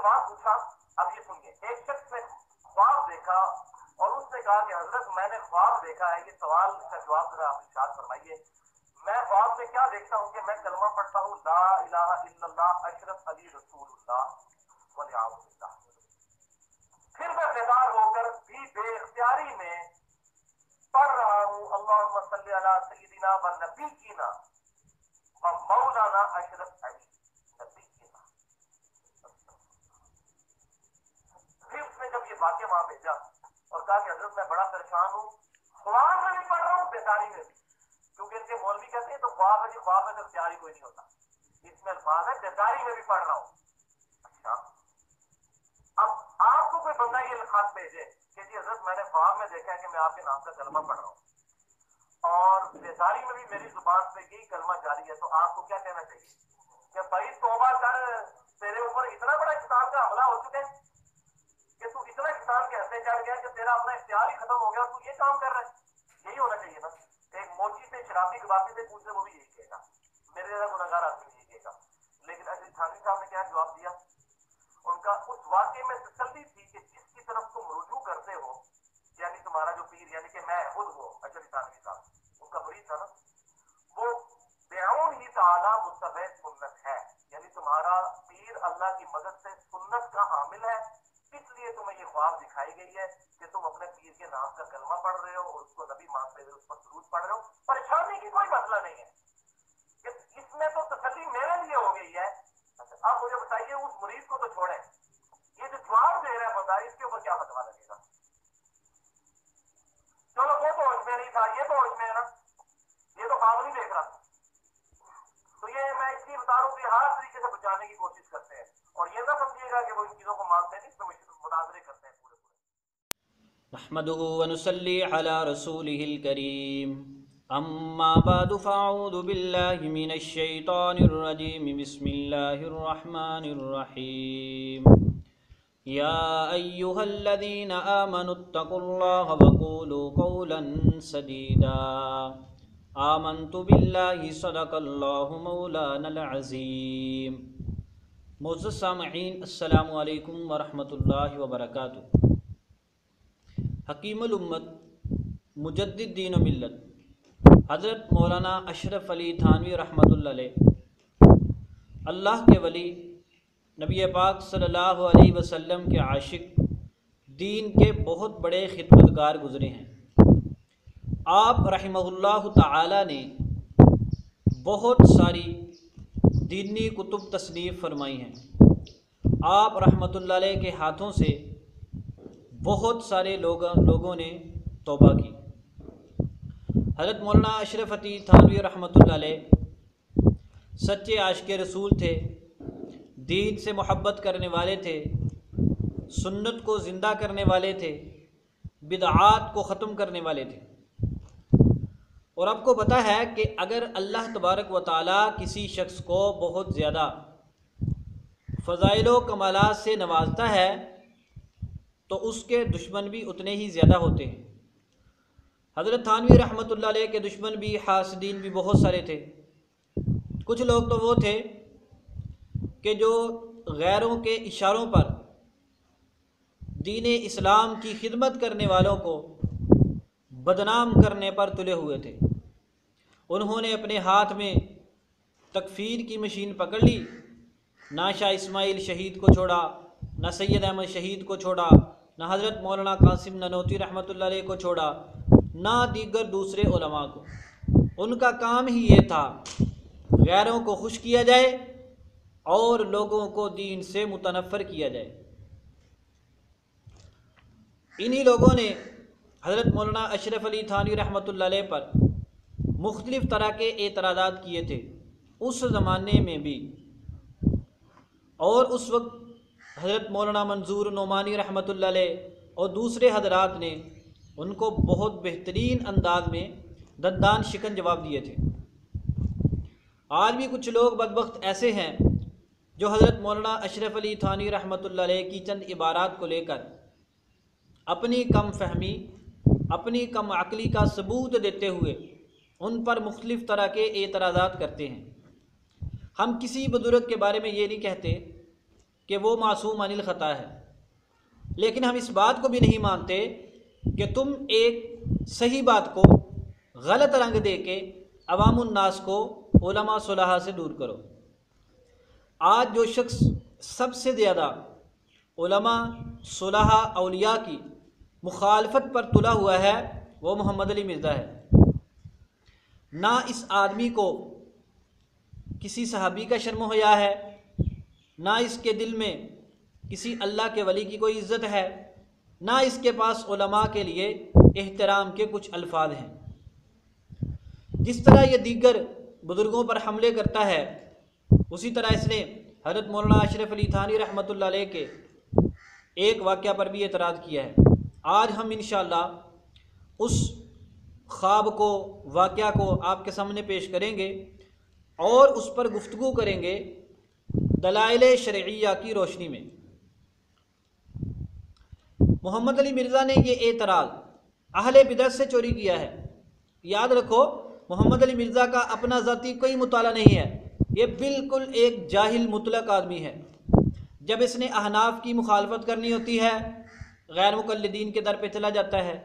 सवाल पूछा। अब ये सुनिए, एक शख्स ने ख्वाब देखा और उसने कहा कि हजरत मैंने ख्वाब देखा है, ये सवाल का जवाब जरा आप इरशाद फरमाइए। मैं ख्वाब में क्या देखता हूँ कि मैं कलमा पढ़ता हूँ, ला इलाहा इल्लल्लाह अशरफ अली रसूलुल्लाह व निअम बिल्लाह। फिर मैं बेदार होकर भी बेख्तियारी में पढ़ रहा हूँ, अल्लाहुम्मा सल्ली अला सय्यिदिना व नबीना व मौलाना अशरफ अली नबीना। फिर उसने जब ये वाक्य वहां भेजा और कहा कि हजरत मैं बड़ा परेशान हूँ, ख्वाब में भी पढ़ रहा हूँ, बेदारी में भी, क्योंकि इनके मौलवी कहते हैं तो ख्वाब है कि ख्वाब में तो इख्तियारी कोई नहीं होता, इसमें अल्फाज है बेदारी में भी पढ़ रहा हूँ। अच्छा, अब आपको कोई बंदा ये लिखात भेजे कि जी हजरत मैंने ख्वाब में देखा है कि मैं आपके नाम का कलमा पढ़ रहा हूँ और बेदारी में भी मेरी जुबान पे यही कलमा जारी है, तो आपको क्या कहना चाहिए कि भाई तौबा कर, तेरे ऊपर इतना बड़ा शैतान का हमला हो चुका है कि तू इतना शैतान के हंसे चढ़ गया कि तेरा अपना इख्तियार ही खत्म हो गया, तू ये काम कर रहा है। यही होना चाहिए ना। एक मोची से, शराबी कबाबी से पूछ ले, वो भी यही कहेगा, मेरे जैसा गुनहगार आदमी यही कहेगा। लेकिन अजीज थानवी साहब ने क्या जवाब दिया? उनका उस वाक्य में तसल्ली थी कि जिसकी तरफ तुम रुजू करते हो, यानी तुम्हारा जो पीर, यानी कि मैं खुद वो अजली थानवी साहब, उनका मुरीद था ना, वो बेअऊन ही ताला मुत्तबे सुन्नत है, यानी तुम्हारा पीर अल्लाह की मदद से सुन्नत का हामिल है, इसलिए तुम्हें ये ख्वाब दिखाई गई है कि तुम अपने पीर के नाम का कलमा पढ़ रहे हो और उसको नबी मानते हुए उस पर दुरूद पढ़ रहे हो। परेशानी की कोई मसला नहीं है, कि इसमें तो तसल्ली मेरे लिए हो गई है। अच्छा, आप मुझे बताइए, उस मुरीद को तो छोड़ें, ये जो जवाब दे रहा है बंदा, इसके ऊपर क्या फतवा लगेगा? चलो वो तो होश में नहीं था, ये तो होश में है ना, ये तो ख्वाब नहीं देख रहा। तो ये मैं इसलिए बता रहा हूँ कि हर तरीके से बचाने की कोशिश करते हैं, और ये ना समझिएगा कि वो इन चीजों को मानते नहीं, इसमें मुनाजरे करते हैं पूरे पूरे। नहमदुहु व नुसल्ली अला रसूलिहिल करीम, अम्मा बादु फ़अऊज़ु बिल्लाहि मिनश शैतानिर रजीम, बिस्मिल्लाहिर रहमानिर रहीम। या अय्युहल्लज़ीना आमनुत्तक़ुल्लाह वक़ूलू क़ौलन सदीदा, आमन्तु बिल्लाहि सदक़ल्लाहु मौलानल अज़ीम। मोअज़्ज़ज़ सामईन, अस्सलामु अलैकुम व रहमतुल्लाहि व बरकातुहू। हकीमुल उम्मत मुजद्दिद दीन व मिल्लत हज़रत मौलाना अशरफ अली थानवी रहमतुल्लाह अलैह, अल्लाह के वली, नबी पाक सल्लल्लाहु अलैहि वसल्लम के आशिक, दीन के बहुत बड़े खिदमतगार गुज़रे हैं। आप रहमहुल्लाह ताला ने बहुत सारी दीनी कुतुब तसनीफ़ फरमाई हैं। आप रहमतुल्लाह अलैह के हाथों से बहुत सारे लोगों ने तौबा की। हज़रत मौलाना अशरफ अली थानवी रहमतुल्लाह अलैह सच्चे आशिक़ रसूल थे, दीन से मोहब्बत करने वाले थे, सुन्नत को ज़िंदा करने वाले थे, बिदआत को ख़त्म करने वाले थे। और आपको पता है कि अगर अल्लाह तबारक व तआला किसी शख्स को बहुत ज़्यादा फ़ज़ाइल व कमालात से नवाजता है तो उसके दुश्मन भी उतने ही ज़्यादा होते हैं। हज़रत थानवी रहमतुल्लाह अलैह के दुश्मन भी, हासदीन भी बहुत सारे थे। कुछ लोग तो वो थे कि जो गैरों के इशारों पर दीन इस्लाम की खिदमत करने वालों को बदनाम करने पर तुले हुए थे। उन्होंने अपने हाथ में तकफ़ीर की मशीन पकड़ ली, ना शाह इस्माइल शहीद को छोड़ा, ना सैयद अहमद शहीद को छोड़ा, ना हज़रत मौलाना कासिम ननौती रहमतुल्लाह अलैह को छोड़ा, ना दीगर दूसरे उलमा को। उनका काम ही ये था गैरों को खुश किया जाए और लोगों को दीन से मुतनफ़र किया जाए। इन्हीं लोगों ने हज़रत मौलाना अशरफ अली थानवी रहमतुल्लाह अलैह पर मुख्तलिफ़ तरह के एतराज़ात किए थे उस ज़माने में भी। और उस वक्त हज़रत मौलाना मंजूर नोमानी रहमतुल्लाह अलैह और दूसरे हज़रात ने उनको बहुत बेहतरीन अंदाज में दंदान शिकन जवाब दिए थे। आज भी कुछ लोग बदबख्त ऐसे हैं जो हज़रत मौलाना अशरफ अली थानवी रहमतुल्लाह अलैह की चंद इबारात को लेकर अपनी कम फहमी, अपनी कम अक्ली का सबूत देते हुए उन पर मुख्तलिफ़ तरह के एतराज़ात करते हैं। हम किसी बुज़ुर्ग के बारे में ये नहीं कहते कि वो मासूम अनिल ख़ता है, लेकिन हम इस बात को भी नहीं मानते कि तुम एक सही बात को गलत रंग दे के अवामुन्नास को उलमा सुलहा से दूर करो। आज जो शख्स सबसे ज़्यादा उलमा सुलहा औलिया की मुखालफत पर तुला हुआ है वो मोहम्मद अली मिर्ज़ा है। ना इस आदमी को किसी सहाबी का शर्म हया है, ना इसके दिल में किसी अल्लाह के वली की कोई इज़्ज़त है, ना इसके पास उलमा के लिए एहतराम के कुछ अल्फाज हैं। जिस तरह ये दीगर बुज़ुर्गों पर हमले करता है, उसी तरह इसने हज़रत मौलाना अशरफ अली थानी रहमतुल्लाह अलैह के एक वाक़या पर भी एतराज़ किया है। आज हम इंशाअल्लाह उस ख्वाब को, वाक़या को आपके सामने पेश करेंगे और उस पर गुफ्तगू करेंगे दलाइल शरइया की रोशनी में। मोहम्मद अली मिर्ज़ा ने ये एतराज़ अहले बिदअत से चोरी किया है। याद रखो, मोहम्मद अली मिर्ज़ा का अपना ज़ाती कोई मुताला नहीं है, ये बिल्कुल एक जाहिल मुतलक आदमी है। जब इसने अहनाफ की मुखालफत करनी होती है, गैर मुक़ल्लिदीन के दर पे चला जाता है।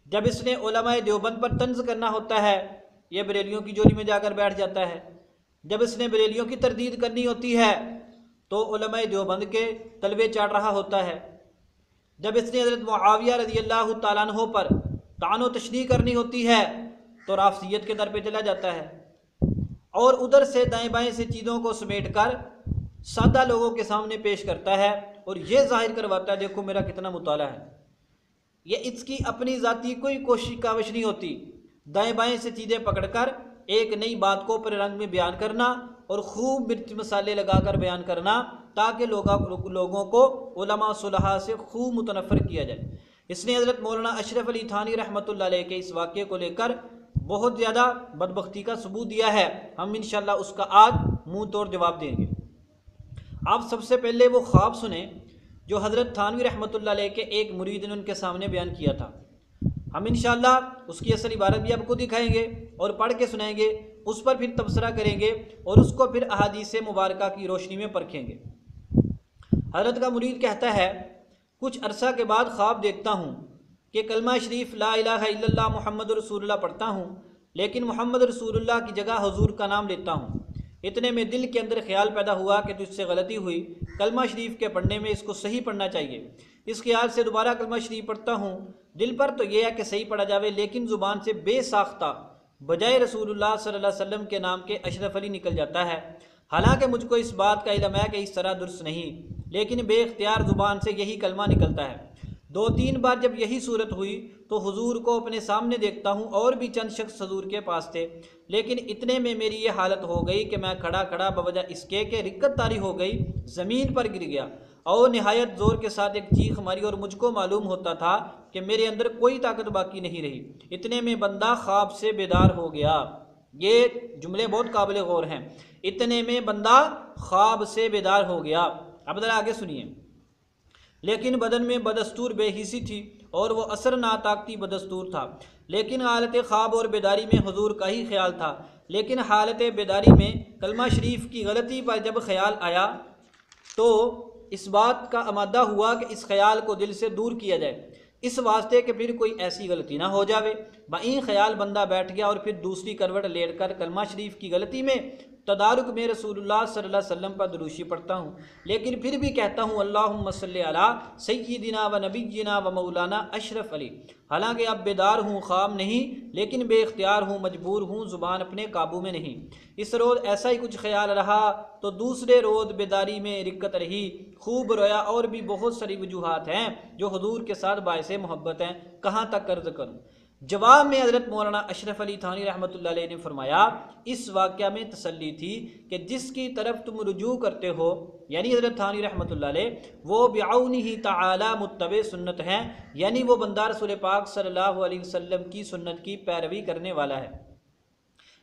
जब इसने उलमाए देवबंद पर तंज़ करना होता है, ये बरेलियों की जोड़ी में जाकर बैठ जाता है। जब इसने बरेलियों की तरदीद करनी होती है तो उलमाए देवबंद के तलबे चाट रहा होता है। जब इसने हज़रत मुआविया रज़ियल्लाहु ताला अन्हु पर तानो तशरीह करनी होती है तो राफ़ज़ियत के दर पे चला जाता है और उधर से दाएं बाएं से चीज़ों को समेट कर सादा लोगों के सामने पेश करता है और ये जाहिर करवाता है देखो मेरा कितना मुताला है। ये इसकी अपनी ज़ाती कोई कोशिश काविश नहीं होती दाएं बाएं से चीज़ें पकड़कर एक नई बात को अपने रंग में बयान करना और खूब मिर्च मसाले लगाकर बयान करना ताकि लोगों को उलमा सुलहा से खूब मुतनफ़र किया जाए। इसने हज़रत मौलाना अशरफ अली थानी रहमतुल्लाह अलैह के इस वाक़े को लेकर बहुत ज़्यादा बदबख्ती का सबूत दिया है। हम इंशाअल्लाह उसका आज मुँह तोड़ जवाब देंगे। आप सबसे पहले वो ख्वाब सुने जो हज़रत थानवी रहमतुल्लाह अलैह के एक मुरीद ने उनके सामने बयान किया था। हम इंशाअल्लाह उसकी असल इबारत भी आपको दिखाएंगे और पढ़ के सुनाएंगे, उस पर फिर तबसरा करेंगे और उसको फिर अहादीस मुबारका की रोशनी में परखेंगे। हज़रत का मुरीद कहता है, कुछ अरसा के बाद ख्वाब देखता हूँ कि कलमा शरीफ ला इलाहा इल्लल्लाह मुहम्मद रसूलुल्लाह पढ़ता हूँ, लेकिन मोहम्मद रसूलुल्लाह की जगह हुजूर का नाम लेता हूँ। इतने में दिल के अंदर ख्याल पैदा हुआ कि तुझसे गलती हुई, कलमा शरीफ के पढ़ने में इसको सही पढ़ना चाहिए। इस ख्याल से दोबारा कलमा शरीफ पढ़ता हूँ। दिल पर तो यह है कि सही पढ़ा जावे, लेकिन ज़ुबान से बेसाख्ता बजाय रसूलुल्लाह सल्लल्लाहु अलैहि वसल्लम के नाम के अशरफ अली निकल जाता है। हालांकि मुझको इस बात का इल्म है कि इस तरह दुरुस्त नहीं, लेकिन बेख्तियार ज़ुबान से यही कलमा निकलता है। 2-3 बार जब यही सूरत हुई तो हुजूर को अपने सामने देखता हूँ और भी चंद शख्स हुजूर के पास थे, लेकिन इतने में मेरी ये हालत हो गई कि मैं खड़ा खड़ा बवजह इसके कि रिक्कत तारी हो गई, ज़मीन पर गिर गया और निहायत ज़ोर के साथ एक चीख मारी और मुझको मालूम होता था कि मेरे अंदर कोई ताकत बाकी नहीं रही। इतने में बंदा ख्वाब से बेदार हो गया। ये जुमले बहुत काबिल गौर हैं। इतने में बंदा ख्वाब से बेदार हो गया। अब ज़रा आगे सुनिए। लेकिन बदन में बदस्तूर बेहिसी थी और वो असर नाताकती बदस्तूर था, लेकिन हालत ख्वाब और बेदारी में हुजूर का ही ख्याल था। लेकिन हालत बेदारी में कलमा शरीफ की गलती पर जब ख्याल आया तो इस बात का आमादा हुआ कि इस ख्याल को दिल से दूर किया जाए, इस वास्ते कि फिर कोई ऐसी गलती ना हो जावे। बई ख्याल बंदा बैठ गया और फिर दूसरी करवट लेट कर कलमा शरीफ की गलती में तदारुक में रसूलुल्लाह सल्लल्लाहु अलैहि वसल्लम पर दुरूशी पढ़ता हूँ, लेकिन फिर भी कहता हूँ अल्लाहुम्मा सल्ली अला सय्यिदिना व नबिय्यिना व मौलाना अशरफ अली। हालांकि अब बेदार हूँ, ख्वाब नहीं, लेकिन बेख्तियार हूँ, मजबूर हूँ, ज़ुबान अपने काबू में नहीं। इस रोज़ ऐसा ही कुछ ख्याल रहा तो दूसरे रोज़ बेदारी में रिक्कत रही, खूब रोया और भी बहुत सारी वजूहात हैं जो हुजूर के साथ बायसे मोहब्बत हैं, कहाँ तक कर्ज करूँ। जवाब में हज़रत मौलाना अशरफ अली थानी रहमतुल्लाह अलैह ने फरमाया, इस वाक़या में तसल्ली थी कि जिसकी तरफ तुम रुजू करते हो, यानी हज़रत थानी रहमतुल्लाह अलैह, वो बिऔनिही तआला मुत्तबे सुन्नत हैं, यानी वो बंदा रसूल पाक सल्लल्लाहु अलैहि वसल्लम की सुन्नत की पैरवी करने वाला है।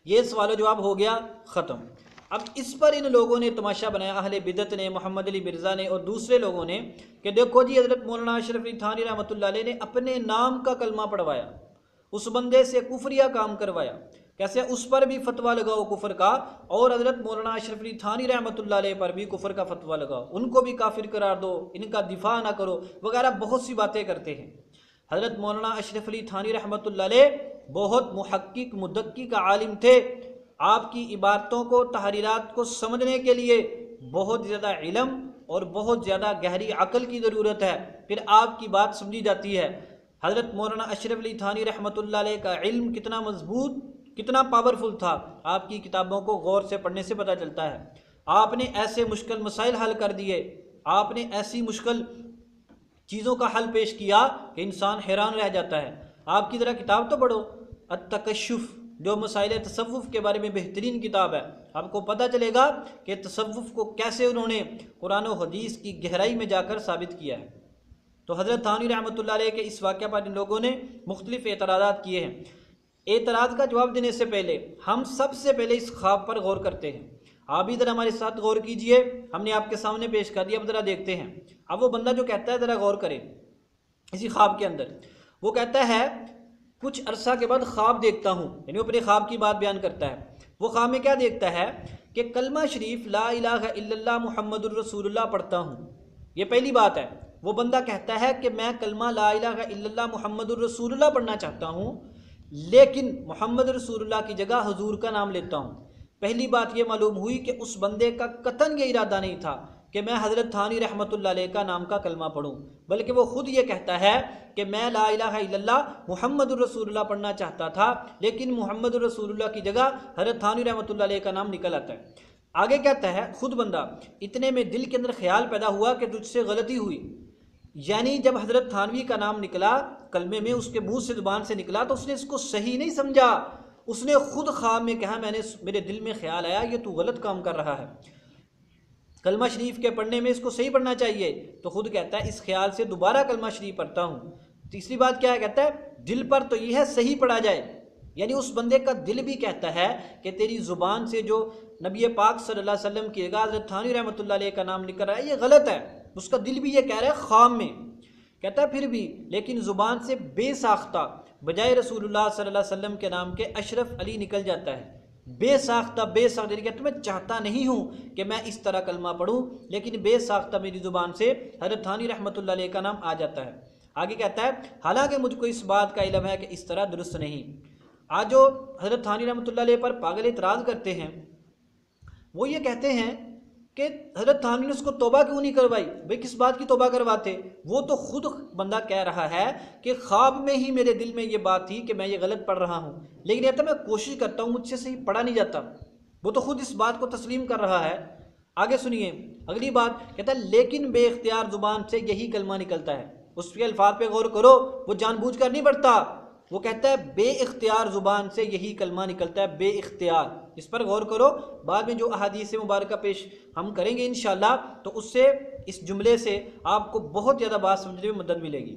ये सवाल जवाब हो गया ख़त्म। अब इस पर इन लोगों ने तमाशा बनाया, अहले बिदत ने, मोहम्मद अली मिर्ज़ा ने और दूसरे लोगों ने, कि देखो जी हज़रत मौलाना अशरफ अली थानी रहमतुल्लाह अलैह ने अपने नाम का कलमा पढ़वाया, उस बंदे से कुफरिया काम करवाया, कैसे उस पर भी फतवा लगाओ कुफर का, और हजरत मौलाना अशरफ अली थानी रहमतुल्लाह अलैह पर भी कुफर का फतवा लगाओ, उनको भी काफिर करार दो, इनका दिफा ना करो वगैरह बहुत सी बातें करते हैं। हजरत मौलाना अशरफ अली थानी रहमतुल्लाह अलैह बहुत मुहक्किक मुदक्किक आलिम थे। आपकी इबारतों को, तहरीरात को समझने के लिए बहुत ज़्यादा इल्म और बहुत ज़्यादा गहरी अकल की ज़रूरत है, फिर आपकी बात समझी जाती है। हज़रत मौलाना अशरफ अली थानी रहमतुल्लाह अलैह का इल्म कितना मजबूत, कितना पावरफुल था, आपकी किताबों को गौर से पढ़ने से पता चलता है। आपने ऐसे मुश्किल मसाइल हल कर दिए, आपने ऐसी मुश्किल चीज़ों का हल पेश किया कि इंसान हैरान रह जाता है। आपकी ज़रा किताब तो पढ़ो, अत-तकश्शुफ, जो मसाइल तसव्वुफ़ के बारे में बेहतरीन किताब है। आपको पता चलेगा कि तसव्वुफ़ को कैसे उन्होंने कुरान और हदीस की गहराई में जाकर साबित किया है। तो हज़रत थानी रहमतुल्लाह अलैह के इस वाक़या पर इन लोगों ने मुख्तलिफ़ एतराज़ात किए हैं। एतराज़ का जवाब देने से पहले हम सबसे पहले इस ख्वाब पर गौर करते हैं। आप भी ज़रा हमारे साथ गौर कीजिए, हमने आपके सामने पेश कर दिया, अब ज़रा देखते हैं। अब वो बंदा जो कहता है, ज़रा गौर करें इसी ख्वाब के अंदर। वो कहता है कुछ अरसा के बाद ख्वाब देखता हूँ, यानी वो अपने ख्वाब की बात बयान करता है। वो ख्वाब में क्या देखता है कि कलमा शरीफ ला इलाहा इल्लल्लाह मुहम्मदुर रसूलुल्लाह पढ़ता हूँ। ये पहली बात है। वो बंदा कहता है कि मैं कलमा ला इलाहा इल्लल्लाह मुहम्मदुर रसूलुल्लाह पढ़ना चाहता हूँ, लेकिन मोहम्मद रसूलुल्लाह की जगह हुजूर का नाम लेता हूँ। पहली बात ये मालूम हुई कि उस बंदे का कतन ये इरादा नहीं था कि मैं हज़रत थानी रहमतुल्लाह अलैह का नाम का कलमा पढ़ूँ, बल्कि वो ख़ुद ये कहता है कि मैं ला इलाहा इल्लल्लाह मुहम्मदुर रसूलुल्लाह पढ़ना चाहता था, लेकिन मुहम्मद रसूलुल्लाह की जगह हज़रत थानी रहमतुल्लाह अलैह का नाम निकल आता है। आगे कहता है खुद बंदा, इतने में दिल के अंदर ख्याल पैदा हुआ कि तुझसे गलती हुई। यानी जब हज़रत थानवी का नाम निकला कलमे में, उसके मुंह से ज़ुबान से निकला, तो उसने इसको सही नहीं समझा। उसने खुद ख्वाब में कहा, मेरे दिल में ख्याल आया ये तू गलत काम कर रहा है, कलमा शरीफ के पढ़ने में इसको सही पढ़ना चाहिए। तो खुद कहता है इस ख्याल से दोबारा कलमा शरीफ पढ़ता हूँ। तीसरी बात क्या है, कहता है दिल पर तो यह है सही पढ़ा जाए, यानी उस बंदे का दिल भी कहता है कि तेरी ज़ुबान से जो नबी पाक सल्लल्लाहु अलैहि वसल्लम की जगह हज़रत थानी रहमतुल्लाह अलैह का नाम निकल रहा है ये गलत है। उसका दिल भी ये कह रहा है ख्वाब में। कहता है फिर भी लेकिन ज़ुबान से बेसाख्ता बजाय रसूलुल्लाह सल्लल्लाहु अलैहि वसल्लम के नाम के अशरफ अली निकल जाता है। बेसाख्ता कहता मैं चाहता नहीं हूँ कि मैं इस तरह कलमा पढ़ूँ, लेकिन बेसाख्ता मेरी ज़ुबान से हज़रत थानी रहमतुल्लाह अलैह का नाम आ जाता है। आगे कहता है हालांकि मुझको इस बात का इल्म है कि इस तरह दुरुस्त नहीं। आज जो हज़रत थानी रहमतुल्लाह अलैह पर पागल इतराज़ करते हैं, वो ये कहते हैं कि हज़रत थानी ने उसको तौबा क्यों नहीं करवाई। भाई किस बात की तौबा करवाते, वो तो खुद बंदा कह रहा है कि ख्वाब में ही मेरे दिल में ये बात थी कि मैं ये गलत पढ़ रहा हूँ, लेकिन कहता मैं कोशिश करता हूँ मुझसे सही पढ़ा नहीं जाता। वो तो खुद इस बात को तस्लीम कर रहा है। आगे सुनिए अगली बात, कहता है लेकिन बेख्तियार ज़ुबान से यही कलमा निकलता है। उसके अल्फाज पे गौर करो, वो जानबूझकर नहीं पढ़ता। वो कहता है बेइख्तियार ज़ुबान से यही कलमा निकलता है, बेइख्तियार। इस पर गौर करो, बाद में जो अहादीस मुबारक पेश हम करेंगे इंशाअल्लाह, तो उससे इस जुमले से आपको बहुत ज़्यादा बात समझने में मदद मिलेगी।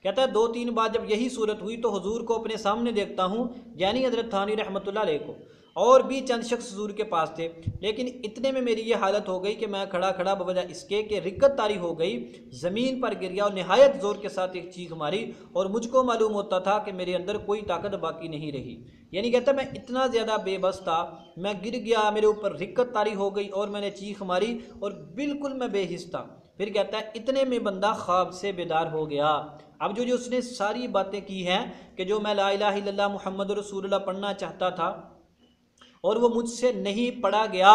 कहता है 2-3 बार जब यही सूरत हुई तो हुजूर को अपने सामने देखता हूँ, यानी हज़रत थानी रहमतुल्लाह अलैह को, और भी चंद शख्स हुजूर के पास थे, लेकिन इतने में मेरी ये हालत हो गई कि मैं खड़ा खड़ा बवजह इसके कि रिक्कत तारी हो गई, ज़मीन पर गिर गया और नहायत ज़ोर के साथ एक चीख मारी, और मुझको मालूम होता था कि मेरे अंदर कोई ताकत बाकी नहीं रही। यानी कहता मैं इतना ज़्यादा बेबस था, मैं गिर गया, मेरे ऊपर रिक्कत तारी हो गई और मैंने चीख मारी और बिल्कुल मैं बेहिस था। फिर कहता है इतने में बंदा ख्वाब से बेदार हो गया। अब जो उसने सारी बातें की हैं कि जो मैं ला इलाहा इल्लल्लाह मुहम्मद रसूलुल्लाह पढ़ना चाहता था और वो मुझसे नहीं पढ़ा गया,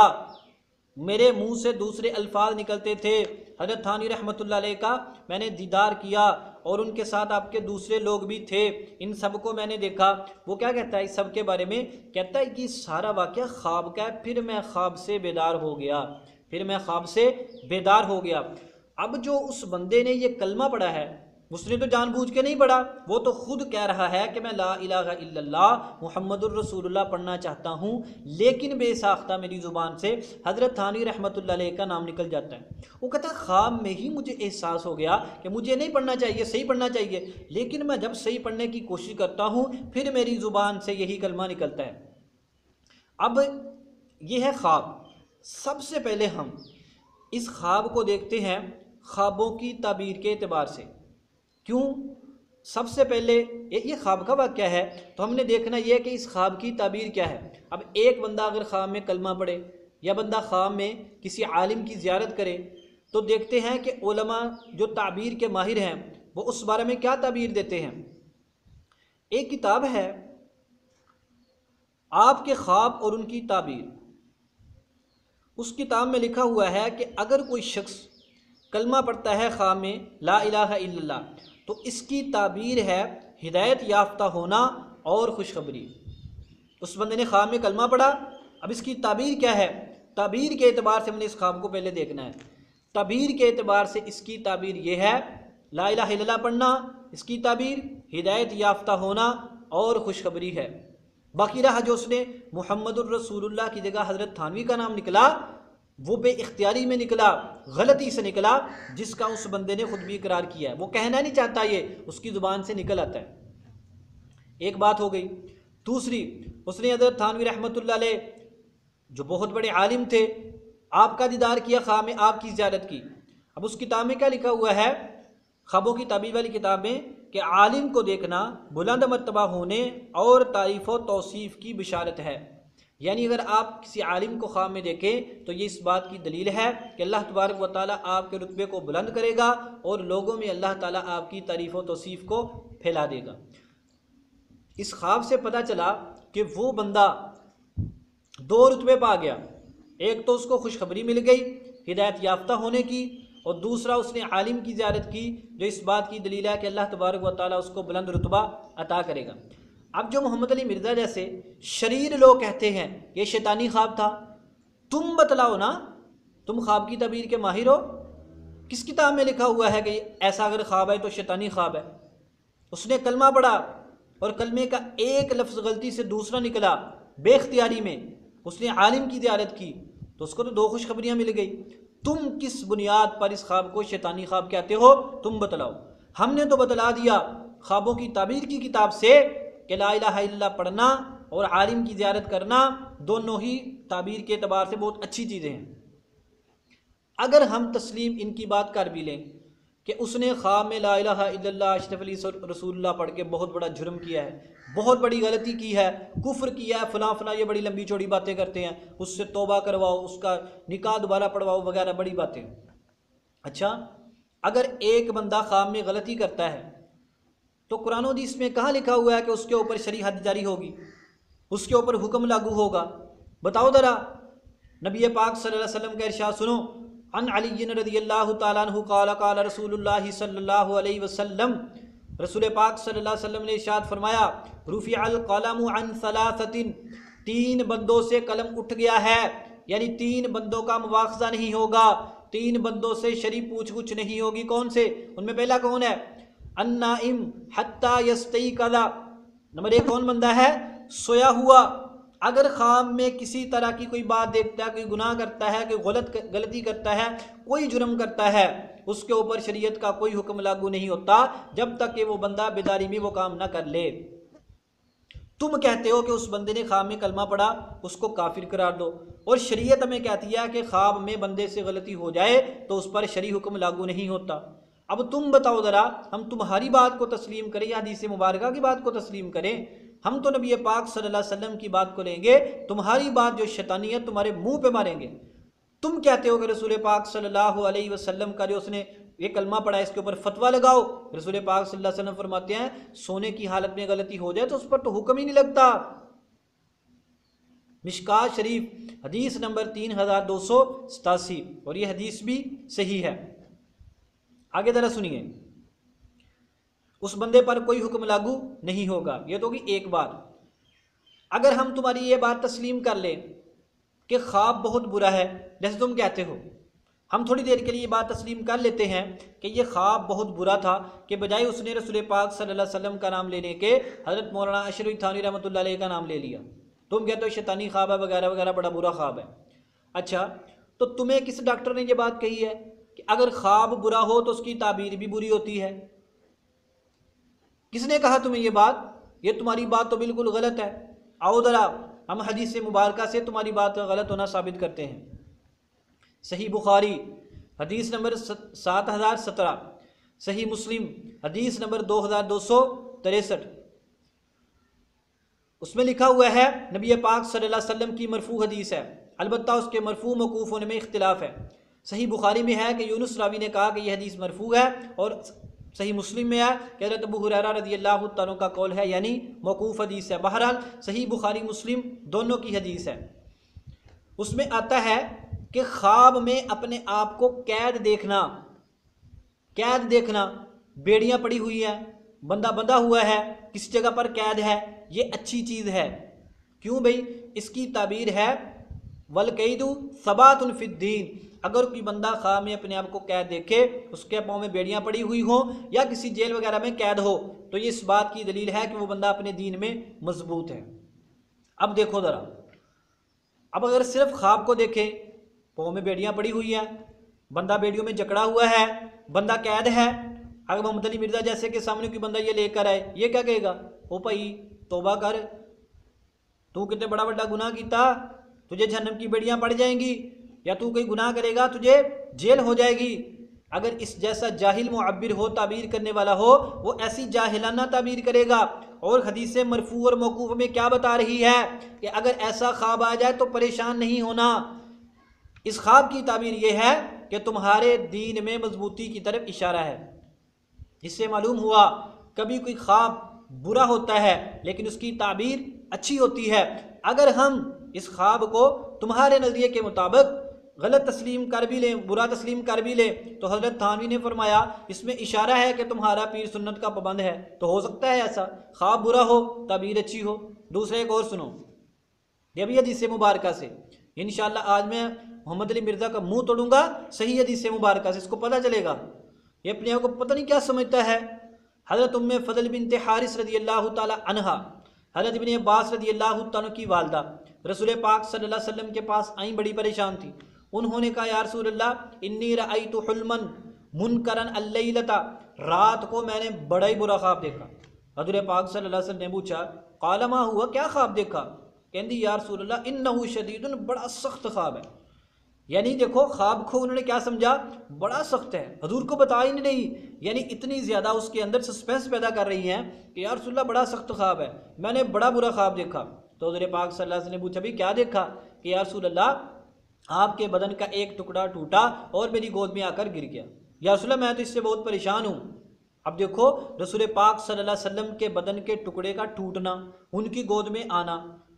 मेरे मुंह से दूसरे अल्फाज निकलते थे। हज़रत थानी रहमतुल्लाह अलैह का मैंने दीदार किया और उनके साथ आपके दूसरे लोग भी थे, इन सब को मैंने देखा। वो क्या कहता है इस सब के बारे में, कहता है कि सारा वाक़या ख्वाब का है, फिर मैं ख्वाब से बेदार हो गया, फिर मैं ख्वाब से बेदार हो गया। अब जो उस बंदे ने ये कलमा पढ़ा है उसने तो जानबूझ के नहीं पढ़ा, वो तो खुद कह रहा है कि मैं ला इलाहा इल्लल्लाह मुहम्मदुर रसूलुल्लाह पढ़ना चाहता हूँ, लेकिन बेसाख्ता मेरी ज़ुबान से हज़रत थानी रहमतुल्लाह अलैह का नाम निकल जाता है। वो कहता है ख्वाब में ही मुझे एहसास हो गया कि मुझे नहीं पढ़ना चाहिए, सही पढ़ना चाहिए, लेकिन मैं जब सही पढ़ने की कोशिश करता हूँ फिर मेरी ज़ुबान से यही कलमा निकलता है। अब ये है ख्वाब। सबसे पहले हम इस ख्वाब को देखते हैं ख्वाबों की ताबीर के एतबार से। क्यों? सबसे पहले ये ख्वाब का वाक़या है, तो हमने देखना यह है कि इस ख्वाब की ताबीर क्या है। अब एक बंदा अगर ख्वाब में कलमा पढ़े या बंदा ख्वाब में किसी आलिम की ज़ियारत करे, तो देखते हैं कि उलमा जो ताबीर के माहिर हैं वो उस बारे में क्या ताबीर देते हैं। एक किताब है आपके ख्वाब और उनकी ताबीर। उस किताब में लिखा हुआ है कि अगर कोई शख्स कलमा पढ़ता है ख्वाब में ला इलाहा इल्लल्लाह, तो इसकी ताबीर है हिदायत याफ्ता होना और खुशखबरी। उस बंदे ने ख्वाब में कलमा पढ़ा, अब इसकी ताबीर क्या है? ताबीर के एतबार से हमने इस ख्वाब को पहले देखना है। ताबीर के एतबार से इसकी ताबीर ये है ला इलाहा इल्लल्लाह पढ़ना, इसकी ताबीर हिदायत याफ्ता होना और खुशखबरी है। बाकी रहा जो उसने मुहम्मदुर रसूलुल्लाह की जगह हज़रत थानवी का नाम निकला, वो बेइख्तियारी में निकला, गलती से निकला, जिसका उस बंदे ने खुद भी इकरार किया है। वो कहना नहीं चाहता, ये उसकी ज़ुबान से निकल आता है। एक बात हो गई। दूसरी, उसने हज़रत थानवी रहमतुल्लाह अलैह जो बहुत बड़े आलिम थे, आपका दीदार किया, ख्वाब में आपकी ज़ियारत की। अब उस किताब में क्या लिखा हुआ है, ख्वाबों की ताबीर वाली किताब में, कि आलिम को देखना बुलंद मर्तबा होने और तारीफ़ व तौसीफ़ की बिशारत है। यानी अगर आप किसी आलिम को ख्वाब में देखें तो ये इस बात की दलील है कि अल्लाह तबारक व तआला आपके रुतबे को बुलंद करेगा और लोगों में अल्लाह ताला आपकी तारीफ़ व तौसीफ़ को फैला देगा। इस ख्वाब से पता चला कि वो बंदा दो रुतबे पा गया। एक तो उसको खुशखबरी मिल गई हिदायत याफ्ता होने की, और दूसरा उसने आलिम की ज़ियारत की, जो इस बात की दलील है कि अल्लाह तबारक व तआला उसको बुलंद रुतबा अता करेगा। अब जो मोहम्मद अली मिर्ज़ा जैसे शरीर लोग कहते हैं ये शैतानी ख्वाब था, तुम बतलाओ ना, तुम ख्वाब की ताबीर के माहिर हो, किस किताब में लिखा हुआ है कि ऐसा अगर ख्वाब है तो शैतानी ख्वाब है? उसने कलमा पढ़ा और कलमे का एक लफ्ज़ गलती से दूसरा निकला, बेख्तियारी में उसने आलिम की ज़ियारत की, तो उसको तो दो खुशखबरियाँ मिल गई। तुम किस बुनियाद पर इस ख्वाब को शैतानी ख्वाब कहते हो, तुम बतलाओ। हमने तो बतला दिया ख्वाबों की ताबीर की किताब से कि ला इलाहा इल्लल्लाह पढ़ना और आलिम की ज़ियारत करना दोनों ही ताबीर के एतबार से बहुत अच्छी चीज़ें हैं। अगर हम तस्लीम इनकी बात कर भी लें कि उसने ख्वाब में ला इलाहा इल्लल्लाह अशरफ अली रसूलुल्लाह पढ़ के बहुत बड़ा जुर्म किया है, बहुत बड़ी गलती की है, कुफ्र किया है, फलां फलां, ये बड़ी लंबी चौड़ी बातें करते हैं, उससे तौबा करवाओ, उसका निकाह दोबारा पढ़वाओ वगैरह, बड़ी बातें। अच्छा, अगर एक बंदा ख्वाब में गलती करता है तो कुरान और हदीस में कहाँ लिखा हुआ है कि उसके ऊपर शरई हद जारी होगी, उसके ऊपर हुक्म लागू होगा? बताओ ज़रा। नबी पाक सल्लल्लाहु अलैहि वसल्लम का इरशाद सुनो, अन अली रज़ियल्लाहु तआला अन्हु क़ाल क़ाल रसूलुल्लाह सल्लल्लाहु अलैहि वसल्लम, रसूल पाक सल्लल्लाहु अलैहि वसल्लम ने इरशाद फरमाया, रुफ़िअल क़लमु अन सलासतिन, तीन बंदों से कलम उठ गया है, यानी तीन बंदों का मुआख़ज़ा नहीं होगा, तीन बंदों से शरई पूछ-गुछ नहीं होगी। कौन से? उनमें पहला कौन है? अन्नाइम हत्ता यस्तयक़ज़, नंबर एक कौन बंदा है? सोया हुआ। अगर ख्वाब में किसी तरह की कोई बात देखता है, कोई गुनाह करता है, कोई गलती करता है, कोई जुर्म करता है, उसके ऊपर शरीयत का कोई हुक्म लागू नहीं होता जब तक कि वो बंदा बेदारी में वो काम ना कर ले। तुम कहते हो कि उस बंदे ने ख्वाब में कलमा पढ़ा, उसको काफिर करार दो, और शरीयत हमें कहती है कि ख्वाब में बंदे से गलती हो जाए तो उस पर शरई हुक्म लागू नहीं होता। अब तुम बताओ ज़रा, हम तुम्हारी बात को तस्लीम करें या हदीस मुबारका की बात को तस्लीम करें? हम तो नबी पाक सल्लल्लाहु अलैहि वसल्लम की बात को लेंगे, तुम्हारी बात जो शैतानी है तुम्हारे मुंह पे मारेंगे। तुम कहते हो कि रसूल पाक सल्लल्लाहु अलैहि वसल्लम का जो उसने ये कलमा पढ़ा है इसके ऊपर फतवा लगाओ। रसूल पाक सल्लल्लाहु अलैहि वसल्लम फरमाते हैं सोने की हालत में गलती हो जाए तो उस पर तो हुक्म ही नहीं लगता। मिशकात शरीफ हदीस नंबर 3287, और ये हदीस भी सही है। आगे जरा सुनिए, उस बंदे पर कोई हुक्म लागू नहीं होगा। ये तो होगी एक बात। अगर हम तुम्हारी ये बात तस्लीम कर लें कि ख्वाब बहुत बुरा है, जैसे तुम कहते हो, हम थोड़ी देर के लिए ये बात तस्लीम कर लेते हैं कि ये ख्वाब बहुत बुरा था, कि बजाय उसने रसूल पाक सल्लल्लाहु अलैहि वसल्लम का नाम लेने के हज़रत मौलाना अशरफ थानवी रहमतुल्लाह अलैह का नाम ले लिया। तुम कहते हो शैतानी ख्वाब है वगैरह वगैरह, बड़ा बुरा ख्वाब है। अच्छा, तो तुम्हें किस डॉक्टर ने ये बात कही है कि अगर ख्वाब बुरा हो तो उसकी ताबीर भी बुरी होती है? किसने कहा तुम्हें ये बात? ये तुम्हारी बात तो बिल्कुल गलत है। आओ जरा हम हदीस मुबारका से तुम्हारी बात का गलत होना साबित करते हैं। सही बुखारी हदीस नंबर 7017, सही मुस्लिम हदीस नंबर 2263, उसमें लिखा हुआ है नबी पाक सल्लल्लाहु अलैहि वसल्लम की मरफू हदीस है, अलबत्ता उसके मरफू मौकूफ़ होने में इख्तिलाफ है। सही बुखारी में है कि यूनुस रावी ने कहा कि यह हदीस मरफू है, और सही मुस्लिम में है कि हज़रत अबू हुरैरा रज़ियल्लाहु तआला का कौल है, यानी मौकूफ़ हदीस है। बहरहाल सही बुखारी मुस्लिम दोनों की हदीस है। उसमें आता है कि ख्वाब में अपने आप को कैद देखना, बेड़ियां पड़ी हुई हैं, बंदा बंधा हुआ है, किसी जगह पर कैद है, ये अच्छी चीज़ है। क्यों भाई? इसकी ताबीर है वल कैदु सबातुन फिद्दीन। अगर कोई बंदा ख्वाब में अपने आप को कैद देखे, उसके पाँव में बेड़ियां पड़ी हुई हों या किसी जेल वगैरह में कैद हो, तो ये इस बात की दलील है कि वो बंदा अपने दीन में मजबूत है। अब देखो ज़रा, अब अगर सिर्फ ख्वाब को देखे, पाँव में बेड़ियां पड़ी हुई हैं, बंदा बेड़ियों में जकड़ा हुआ है, बंदा कैद है, अगर मोहम्मद अली मिर्ज़ा जैसे के सामने कोई बंदा ये लेकर आए, ये क्या कहेगा? ओ भाई तौबा कर, तू कितने बड़ा बड़ा गुनाह किया, तुझे जहन्नम की बेड़ियां पड़ जाएंगी, या तू कोई गुनाह करेगा तुझे जेल हो जाएगी। अगर इस जैसा जाहिल मुअब्बिर हो, ताबीर करने वाला हो, वो ऐसी जाहिलाना ताबीर करेगा। और हदीस मरफू और मौकूफ में क्या बता रही है कि अगर ऐसा ख्वाब आ जाए तो परेशान नहीं होना। इस ख्वाब की ताबीर यह है कि तुम्हारे दीन में मजबूती की तरफ इशारा है। इससे मालूम हुआ कभी कोई ख्वाब बुरा होता है लेकिन उसकी ताबीर अच्छी होती है। अगर हम इस ख्वाब को तुम्हारे नज़रिए के मुताबिक गलत तस्लीम कर भी लें, बुरा तस्लीम कर भी लें, तो हज़रत थानवी ने फरमाया इसमें इशारा है कि तुम्हारा पीर सुन्नत का पाबंद है। तो हो सकता है ऐसा ख्वाब बुरा हो, ताबीर अच्छी हो। दूसरा एक और सुनो, ये भी हदीस मुबारका से। इंशाअल्लाह आज मैं मोहम्मद अली मिर्ज़ा का मुंह तोड़ूंगा सही हदीस मुबारका से, इसको पता चलेगा। ये अपने आप को पता नहीं क्या समझता है। हज़रत उम्मे फ़ज़ल बिन्त हारिस रज़ियल्लाहु ताला अन्हा, हज़रत इब्न अब्बास रज़ियल्लाहु ताला की वालदा रसूल पाक सल्लल्लाहु अलैहि वसल्लम के पास आई, बड़ी परेशान थी। उन्होंने कहा या रसूल अल्लाह इन्नी रअयतु हुल्मन मुनकरन अल्लैलता, रात को मैंने बड़ा ही बुरा ख्वाब देखा। हज़रत पाक सल्लल्लाहु अलैहि वसल्लम ने पूछा क़ाल मा हुआ, क्या ख्वाब देखा? कहती या रसूल अल्लाह इन्नहु शदीदुन, बड़ा सख्त ख्वाब है। यानी देखो ख्वाब को उन्होंने क्या समझा, बड़ा सख्त है, हजूर को बता ही नहीं, यानी इतनी ज़्यादा उसके अंदर सस्पेंस पैदा कर रही हैं कि यार रसूलल्लाह बड़ा सख्त ख्वाब है, मैंने बड़ा बुरा ख्वाब देखा। तो हज़रत पाक सल्लल्लाहु अलैहि वसल्लम ने पूछा भी क्या देखा? कि या रसूलल्लाह आपके बदन का एक टुकड़ा टूटा और मेरी गोद में आकर गिर गया। या रसूलल्लाह मैं तो इससे बहुत परेशान हूँ। अब देखो रसूल पाक सल्लल्लाहु अलैहि वसल्लम के बदन के टुकड़े का टूटना, उनकी गोद में आना,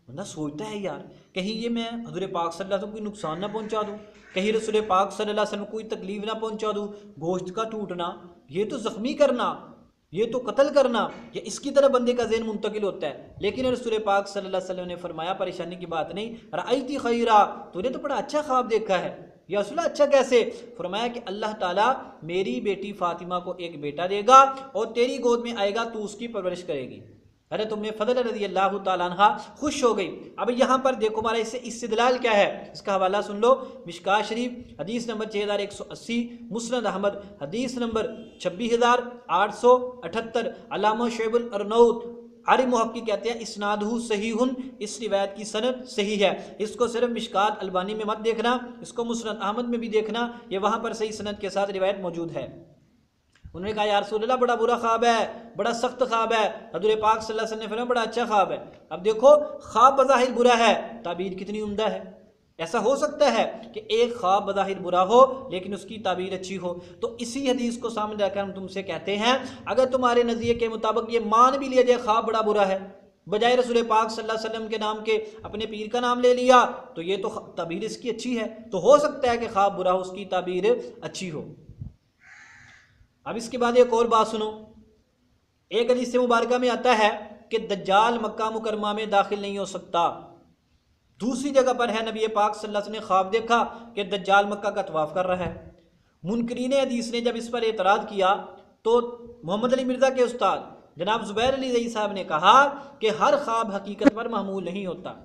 बंदा सोचता है यार कहीं ये मैं हज़ूर पाक सल्लल्लाहु अलैहि वसल्लम को नुकसान ना पहुंचा दूं, कहीं रसूल पाक सल्लल्लाहु अलैहि वसल्लम को कोई तकलीफ ना पहुंचा दूं। गोश्त का टूटना, ये तो ज़ख्मी करना, ये तो कत्ल करना, ये इसकी तरह बंदे का ज़हन मुंतकिल होता है। लेकिन रसूल पाक सल्लल्लाहु अलैहि वसल्लम ने फरमाया परेशानी की बात नहीं, रअयती खैरा, तूने तो बड़ा अच्छा ख्वाब देखा है। या रसूल अच्छा कैसे? फरमाया कि अल्लाह ताला मेरी बेटी फातिमा को एक बेटा देगा और तेरी गोद में आएगा, तू उसकी परवरिश करेगी। अरे तुम्हें फ़ज़ल रज़ियल्लाहु ताला अन्हा खुश हो गई। अब यहाँ पर देखो हमारा इससे इस्तिदलाल क्या है, इसका हवाला सुन लो। मिशकात शरीफ हदीस नंबर 6180, मुस्नद अहमद हदीस नंबर 26878। अल्लामा शुएबुल अरनौत आरी मुहक्की कहते हैं इस्नादहु सहीहुन, इस रिवायत की सनद सही है। इसको सिर्फ मिशकात अलबानी में मत देखना, इसको मुस्नद अहमद में भी देखना, ये वहाँ पर सही सनद के साथ रिवायत मौजूद है। उन्होंने कहा या रसूल अल्लाह बड़ा बुरा ख्वाब है, बड़ा सख्त ख्वाब है। हज़रत पाक सल्लल्लाहु अलैहि वसल्लम ने फरमाया बड़ा अच्छा ख्वाब है। अब देखो ख्वाब बज़ाहिर बुरा है, ताबीर कितनी उम्दा है। ऐसा हो सकता है कि एक ख्वाब बज़ाहिर बुरा हो लेकिन उसकी ताबीर अच्छी हो। तो इसी हदीस को सामने रखकर हम तुमसे कहते हैं अगर तुम्हारे नज़रिए के मुताबिक ये मान भी लिया जाए ख्वाब बड़ा बुरा है, बजाय रसूल पाक सल्लल्लाहु अलैहि वसल्लम के नाम के अपने पीर का नाम ले लिया, तो ये तो ताबीर इसकी अच्छी है। तो हो सकता है कि ख्वाब बुरा हो, उसकी ताबीर अच्छी हो। अब इसके बाद एक और बात सुनो। एक हदीस मुबारका में आता है कि दज्जाल मक्का मुकरमा में दाखिल नहीं हो सकता। दूसरी जगह पर है नबी पाक सल्लल्लाहु अलैहि वसल्लम ने ख्वाब देखा कि दज्जाल मक्का का तवाफ कर रहा है। मुनकरीन हदीस ने जब इस पर एतराज़ किया तो मोहम्मद अली मिर्ज़ा के उस्ताद जनाब ज़ुबैर अली ज़ई साहब ने कहा कि हर ख्वाब हकीकत पर महमूल नहीं होता।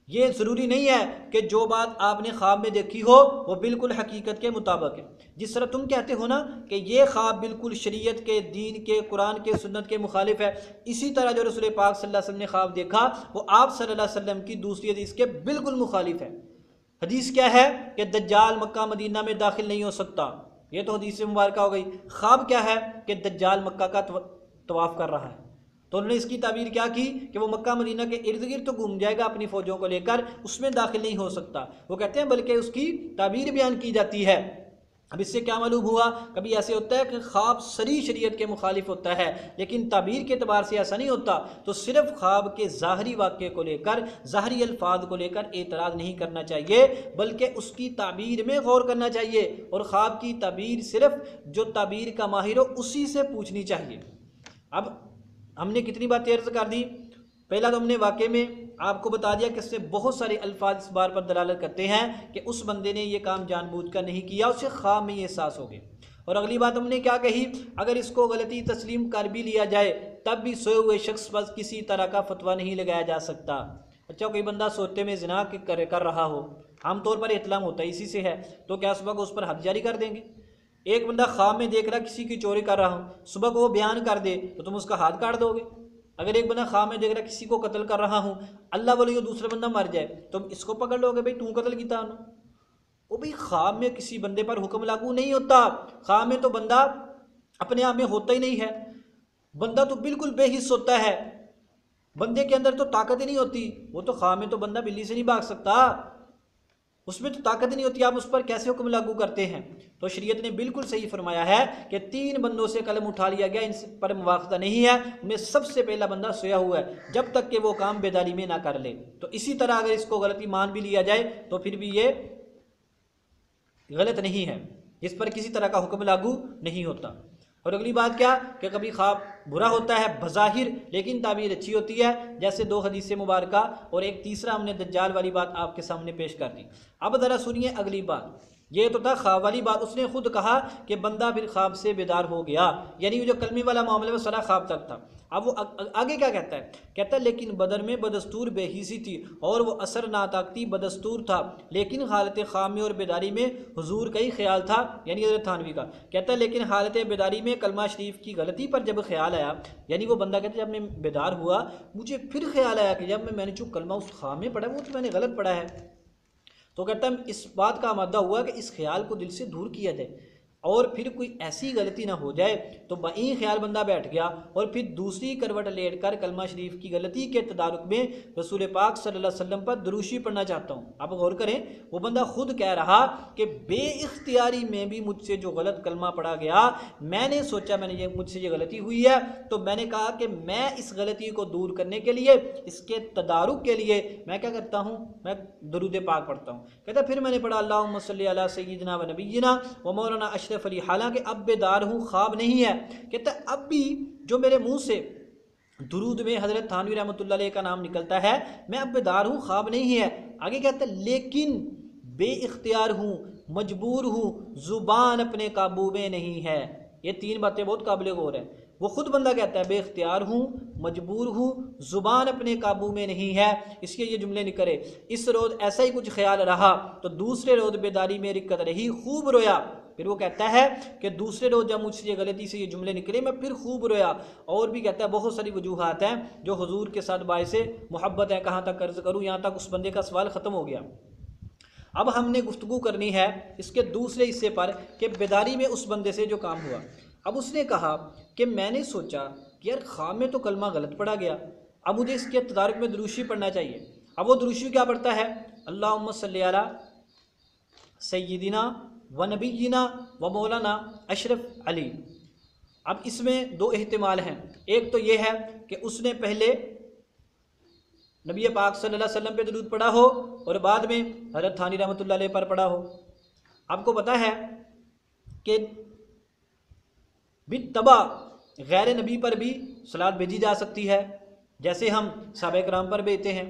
ये ज़रूरी नहीं है कि जो बात आपने ख्वाब में देखी हो वो बिल्कुल हकीकत के मुताबिक है। जिस तरह तुम कहते हो ना कि ये ख्वाब बिल्कुल शरीयत के, दीन के, कुरान के, सुन्नत के मुखालिफ है, इसी तरह जो रसूल पाक सल्लल्लाहु अलैहि वसल्लम ने ख्वाब देखा वो आप सल्लल्लाहु अलैहि वसल्लम की दूसरी हदीस के बिल्कुल मुखालिफ है। हदीस क्या है कि दज्जाल मक्का मदीना में दाखिल नहीं हो सकता। ये तो हदीस मुबारक हो गई। ख्वाब क्या है कि दज्जाल मक्का का तवाफ़ कर रहा है, तो उन्होंने इसकी ताबीर क्या की कि वो मक्का मदीना के इर्द गिर्द तो घूम जाएगा अपनी फ़ौजों को लेकर, उसमें दाखिल नहीं हो सकता। वो कहते हैं बल्कि उसकी ताबीर बयान की जाती है। अब इससे क्या मालूम हुआ, कभी ऐसे होता है कि ख्वाब सरी शरीयत के मुखालिफ होता है, लेकिन ताबीर के अतबार से ऐसा नहीं होता। तो सिर्फ ख्वाब के ज़ाहरी वाक़े को लेकर, ज़ाहरी अल्फाज को लेकर एतराज़ नहीं करना चाहिए, बल्कि उसकी ताबीर में गौर करना चाहिए। और ख्वाब की ताबीर सिर्फ जो ताबीर का माहिर हो उसी से पूछनी चाहिए। अब हमने कितनी बातें अर्ज़ कर दी। पहला तो हमने वाक़े में आपको बता दिया कि इससे बहुत सारे अल्फाज इस बार पर दलालत करते हैं कि उस बंदे ने ये काम जानबूझकर नहीं किया, उसे ख्वाब में ये एहसास हो गया। और अगली बात हमने क्या कही, अगर इसको गलती तस्लीम कर भी लिया जाए तब भी सोए हुए शख्स पर किसी तरह का फतवा नहीं लगाया जा सकता। अच्छा, कोई बंदा सोते में ज़िना कर रहा हो, आमतौर पर इत्लाम होता है इसी से है, तो क्या सुबह को उस पर हद जारी कर देंगे? एक बंदा ख्वाब में देख रहा किसी की चोरी कर रहा हो, सुबह को वो बयान कर दे तो तुम उसका हाथ काट दोगे? अगर एक बंदा ख्वाब में देख रहा किसी को कत्ल कर रहा हूँ, अल्लाह बोले दूसरा बंदा मर जाए, तो इसको पकड़ लोगे भाई तू कत्ल किया? वो भाई ख्वाब में किसी बंदे पर हुक्म लागू नहीं होता। ख्वाब में तो बंदा अपने आप में होता ही नहीं है, बंदा तो बिल्कुल बेहिस होता है, बंदे के अंदर तो ताकत ही नहीं होती। वो तो ख्वाब में तो बंदा बिल्ली से नहीं भाग सकता, उसमें तो ताकत ही नहीं होती, आप उस पर कैसे हुक्म लागू करते हैं? तो शरीयत ने बिल्कुल सही फरमाया है कि 3 बंदों से कलम उठा लिया गया, इन पर मुवाखज़ा नहीं है। उनमें सबसे पहला बंदा सोया हुआ है जब तक कि वो काम बेदारी में ना कर ले। तो इसी तरह अगर इसको गलती मान भी लिया जाए तो फिर भी ये गलत नहीं है, इस पर किसी तरह का हुक्म लागू नहीं होता। और अगली बात क्या कि कभी ख्वाब बुरा होता है बज़ाहिर, लेकिन ताबीर अच्छी होती है, जैसे 2 हदीसें मुबारका और एक तीसरा हमने दज्जाल वाली बात आपके सामने पेश कर दी। अब ज़रा सुनिए अगली बात, ये तो था ख्वाब वाली बात। उसने खुद कहा कि बंदा फिर ख्वाब से बेदार हो गया, यानी जो कलमे वाला मामला है वो सारा ख्वाब तक था। अब वो आगे क्या कहता है, कहता है लेकिन बदर में बदस्तूर बेहिसी थी और वो असर नाताकती बदस्तूर था, लेकिन हालत ख्वाब में और बेदारी में हुजूर का ही ख्याल था, यानी हज़रत थानवी का। कहता है लेकिन हालत बेदारी में कलमा शरीफ की गलती पर जब ख्याल आया, यानी वो बंदा कहता है जब मैं बेदार हुआ मुझे फिर ख्याल आया कि जब मैंने जो कलमा उस ख्वाब में पढ़ा वो तो मैंने गलत पढ़ा है। तो कहता है इस बात का आमादा हुआ कि इस ख्याल को दिल से दूर किया जाए और फिर कोई ऐसी गलती ना हो जाए। तो वही ख्याल बंदा बैठ गया और फिर दूसरी करवट लेट कर कलमा शरीफ की गलती के तदारुक में रसूल पाक सल्लल्लाहु अलैहि वसल्लम पर दुरूशी पढ़ना चाहता हूँ। आप गौर करें, वो बंदा खुद कह रहा कि बेइख्तियारी में भी मुझसे जो गलत कलमा पढ़ा गया, मैंने सोचा मुझसे ये गलती हुई है, तो मैंने कहा कि मैं इस गलती को दूर करने के लिए, इसके तदारुक के लिए मैं क्या करता हूँ, मैं दुरूद पाक पढ़ता हूँ। कहता फिर मैंने पढ़ा अल्लाहुम्मा सल्ली अला सय्यिदिना व नबिय्यिना व मौलाना अशरफ अली, हालांकि अब बेदार हूँ, ख्वाब नहीं है। कहता अब भी जो मेरे मुंह से दुरूद में हजरत थानवी रहमतुल्लाह अलैह का नाम निकलता है, मैं अब बेदार हूँ, ख्वाब नहीं है। आगे कहता लेकिन बेइख्तियार हूँ, मजबूर हूँ, जुबान अपने काबू में नहीं है। ये 3 बातें बहुत काबिल गौर है। वो खुद बंदा कहता है बेइख्तियार हूँ, मजबूर हूँ, ज़ुबान अपने काबू में नहीं है, इसलिए ये जुमले निकले। इस रोज़ ऐसा ही कुछ ख्याल रहा तो दूसरे रोज़ बेदारी में रिक्कत रही, खूब रोया। फिर वो कहता है कि दूसरे रोज़ जब मुझसे ये गलती से ये जुमले निकले मैं फिर खूब रोया। और भी कहता है बहुत सारी वजूहात हैं जो हुजूर के साथ बायसे मोहब्बत है, कहाँ तक कर्ज करूँ, यहाँ तक उस बंदे का सवाल ख़त्म हो गया। अब हमने गुफ्तगू करनी है इसके दूसरे हिस्से पर कि बेदारी में उस बंदे से जो काम हुआ। अब उसने कहा कि मैंने सोचा कि यार ख्वाब में तो कलमा गलत पढ़ा गया, अब मुझे इसके तदारुक में दुरूशी पढ़ना चाहिए। अब वो दुरूशी क्या पढ़ता है, अल्लाहुम्मा सल्ली अला सय्यिदिना व नबिय्यिना व मौलाना अशरफ अली। अब इसमें 2 एहतिमाल हैं। एक तो ये है कि उसने पहले नबी पाक सल्लल्लाहु अलैहि वसल्लम पे दरूद पढ़ा हो और बाद में हज़रत थानी रहमतुल्लाह अलैह पर पढ़ा हो। आपको पता है कि बित्तबा गैर नबी पर भी सलात भेजी जा सकती है, जैसे हम सहाबा किराम पर भेजते हैं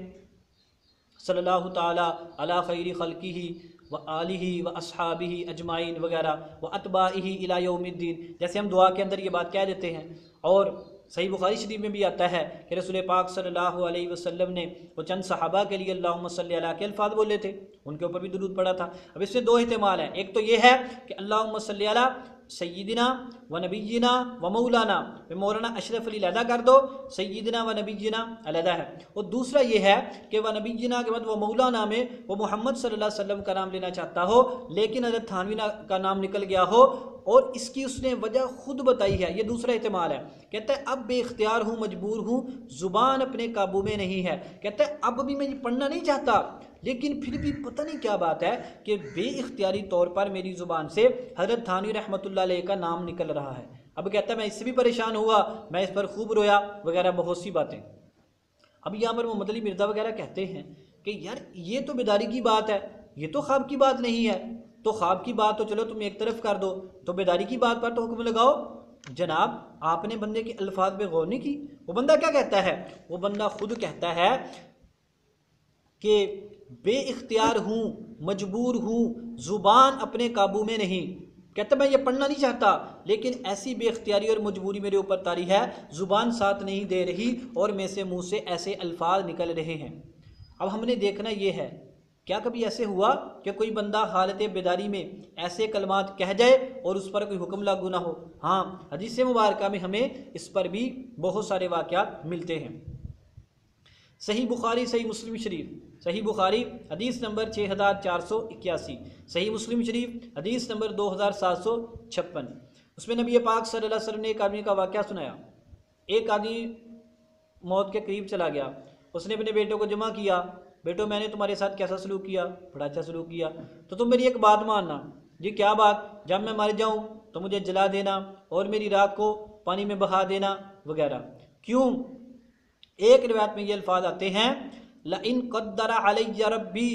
सल्लल्लाहु ताला अला खैरी खल्किही व आलिही व अस्हाबिही अजमाइन वगैरह व अतबाइही इला यौमिद्दीन, जैसे हम दुआ के अंदर ये बात कह देते हैं। और सही बुखारी शरीफ में भी आता है कि रसूल पाक सल्लल्लाहु अलैहि वसल्लम ने वो चंद सहाबा के लिए अल्लाहुम्मा सल्ली अला के अल्फाज बोले थे, उनके ऊपर भी दुरूद पड़ा था। अब इसमें 2 एहतिमाल हैं। एक तो ये है कि अल्लाहुम्मा सल्ली अला सय्यिदिना व नबिय्यिना व मौलाना, मौलाना अशरफ अली अलहदा कर दो, सय्यिदिना व नबिय्यिना अलहदा है। और दूसरा ये है कि व नबिय्यिना के बाद वो मौलाना में वो मोहम्मद सल्लल्लाहु अलैहि वसल्लम का नाम लेना चाहता हो, लेकिन हज़रत थानवी का नाम निकल गया हो, और इसकी उसने वजह खुद बताई है। ये दूसरा इस्तेमाल है। कहता है अब बेख्तियार हूँ, मजबूर हूँ, ज़ुबान अपने काबू में नहीं है। कहता है अब भी मैं ये पढ़ना नहीं चाहता, लेकिन फिर भी पता नहीं क्या बात है कि बेइख्तियारी तौर पर मेरी ज़ुबान से हज़रत थानवी रहमतुल्लाह अलैह का नाम निकल रहा है। अब कहता है मैं इससे भी परेशान हुआ, मैं इस पर खूब रोया वगैरह, बहुत सी बातें। अब यहाँ पर मोहम्मद अली मिर्ज़ा वगैरह कहते हैं कि यार ये तो बेदारी की बात है, ये तो ख्वाब की बात नहीं है। तो ख्वाब की बात तो चलो तुम एक तरफ कर दो, तो बेदारी की बात पर तो हुक्म लगाओ। जनाब आपने बंदे के अल्फाज पे गौर नहीं की। वो बंदा क्या कहता है? वो बंदा खुद कहता है कि बेइख्तियार हूँ, मजबूर हूँ, ज़ुबान अपने काबू में नहीं। कहता मैं ये पढ़ना नहीं चाहता, लेकिन ऐसी बेइख्तियारी और मजबूरी मेरे ऊपर तारी है, ज़ुबान साथ नहीं दे रही और मेरे से मुँह से ऐसे अल्फाज निकल रहे हैं। अब हमने देखना ये है, क्या कभी ऐसे हुआ कि कोई बंदा हालत बेदारी में ऐसे कलमात कह जाए और उस पर कोई हुक्म लागू ना हो? हाँ, हदीस मुबारका में हमें इस पर भी बहुत सारे वाक़यात मिलते हैं। सही बुखारी, सही मुस्लिम शरीफ, सही बुखारी हदीस नंबर 6481, सही मुस्लिम शरीफ हदीस नंबर 2756। उसमें नबी पाक सल्लल्लाहु अलैहि वसल्लम ने एक आदमी का वाक़या सुनाया। एक आदमी मौत के करीब चला गया, उसने अपने बेटों को जमा किया, बेटो मैंने तुम्हारे साथ कैसा सलूक किया? बड़ा अच्छा सलूक किया, तो तुम मेरी एक बात मानना। जी क्या बात? जब मैं मर जाऊं तो मुझे जला देना और मेरी राख को पानी में बहा देना वगैरह। क्यों? एक रिवायत में ये अल्फाज आते हैं, लइन क़द्दरा अलैया रब्बी,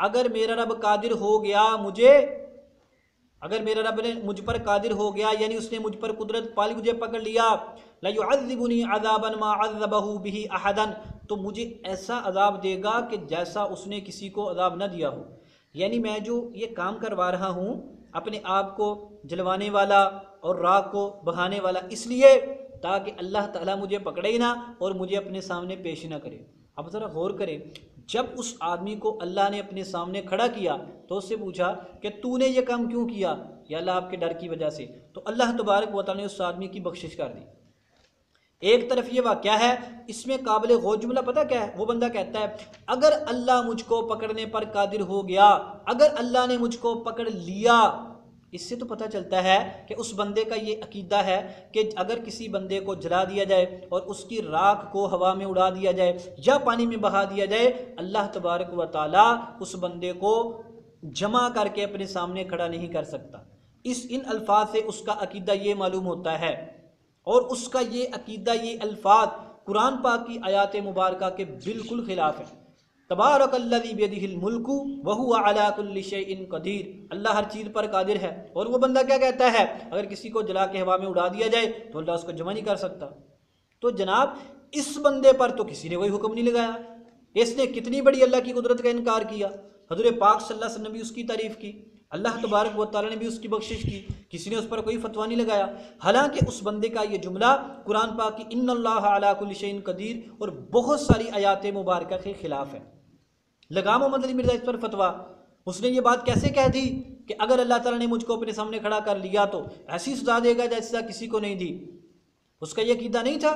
अगर मेरा रब कादिर हो गया मुझे, अगर मेरा रब ने मुझ पर कादिर हो गया, यानी उसने मुझ पर कुदरत पाली, मुझे पकड़ लिया, ला युअज़्ज़िबुनी अज़ाबन मा अज़्ज़बहु बिही अहदन, तो मुझे ऐसा अजाब देगा कि जैसा उसने किसी को अजाब न दिया हो। यानी मैं जो ये काम करवा रहा हूँ, अपने आप को जलवाने वाला और राख को बहाने वाला, इसलिए ताकि अल्लाह ताला मुझे पकड़े ही ना और मुझे अपने सामने पेश ना करे। अब ज़रा गौर करें, जब उस आदमी को अल्लाह ने अपने सामने खड़ा किया तो उससे पूछा कि तूने ये काम क्यों किया? या अल्लाह आपके डर की वजह से। तो अल्लाह तबारक व तआला ने उस आदमी की बख्शिश कर दी। एक तरफ ये वाक़या है, इसमें काबिल गौर जुमला पता क्या है? वो बंदा कहता है अगर अल्लाह मुझको पकड़ने पर कादिर हो गया, अगर अल्लाह ने मुझको पकड़ लिया, इससे तो पता चलता है कि उस बंदे का ये अकीदा है कि अगर किसी बंदे को जला दिया जाए और उसकी राख को हवा में उड़ा दिया जाए या पानी में बहा दिया जाए, अल्लाह तबारक व तआला उस बंदे को जमा करके अपने सामने खड़ा नहीं कर सकता। इन अल्फाज से उसका अकीदा ये मालूम होता है, और उसका ये अकीदा, ये अल्फाज कुरान पाक की आयात मुबारका के बिल्कुल खिलाफ है। तबारकल्लज़ी बियदिहिल मुल्कु व हुवा अला कुल्लि शैइन क़दीर, अल्लाह हर चीज़ पर कादिर है। और वो बंदा क्या कहता है? अगर किसी को जला के हवा में उड़ा दिया जाए तो अल्लाह उसको जमा नहीं कर सकता। तो जनाब इस बंदे पर तो किसी ने कोई हुक्म नहीं लगाया, इसने कितनी बड़ी अल्लाह की कुदरत का इनकार किया। हज़रत पाक सल्लल्लाहु अलैहि वसल्लम ने भी उसकी तारीफ़ की, अल्लाह तबारक व तआला ने भी उसकी बख्शिश की, किसी ने उस पर कोई फतवा नहीं लगाया। हालांकि उस बंदे का ये जुमला कुरान पाक की इन्नल्लाह अला कुल्लि शैइन क़दीर और बहुत सारी आयात मुबारका के खिलाफ है। लगा मोहम्मद अली मिर्ज़ा इस पर फतवा। उसने ये बात कैसे कह दी कि अगर अल्लाह ताला ने मुझको अपने सामने खड़ा कर लिया तो ऐसी सजा देगा जैसा किसी को नहीं दी? उसका ये अकीदा नहीं था।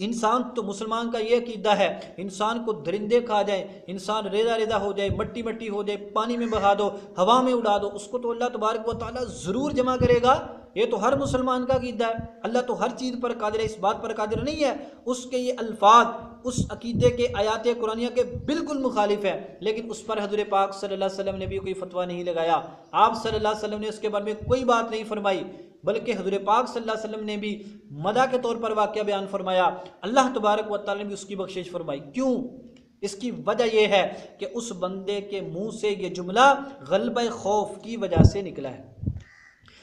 इंसान तो, मुसलमान का ये अकीदा है, इंसान को दरिंदे खा जाए, इंसान रेजा रेजा हो जाए, मट्टी मट्टी हो जाए, पानी में बहा दो, हवा में उड़ा दो, उसको तो अल्लाह तबारक व तआला ज़रूर जमा करेगा। ये तो हर मुसलमान का अकीदा है। अल्लाह तो हर चीज़ पर कादिर है, इस बात पर कादिर नहीं है। उसके ये अल्फाज उस अकीदे के आयात कुरानिया के बिल्कुल मुखालिफ है, लेकिन उस पर हज़रत पाक सल्लल्लाहु अलैहि वसल्लम ने भी कोई फतवा नहीं लगाया। आप सल्लल्लाहु अलैहि वसल्लम ने उसके बारे में कोई बात नहीं फरमाई, बल्कि हज़रत पाक सल्लल्लाहु अलैहि वसल्लम ने भी मदा के तौर पर वाक़या बयान फरमाया। अल्लाह तबारक व तआला ने भी उसकी बख्शिश फरमाई। क्यों? इसकी वजह यह है कि उस बंदे के मुंह से ये जुमला गलबे खौफ की वजह से निकला है।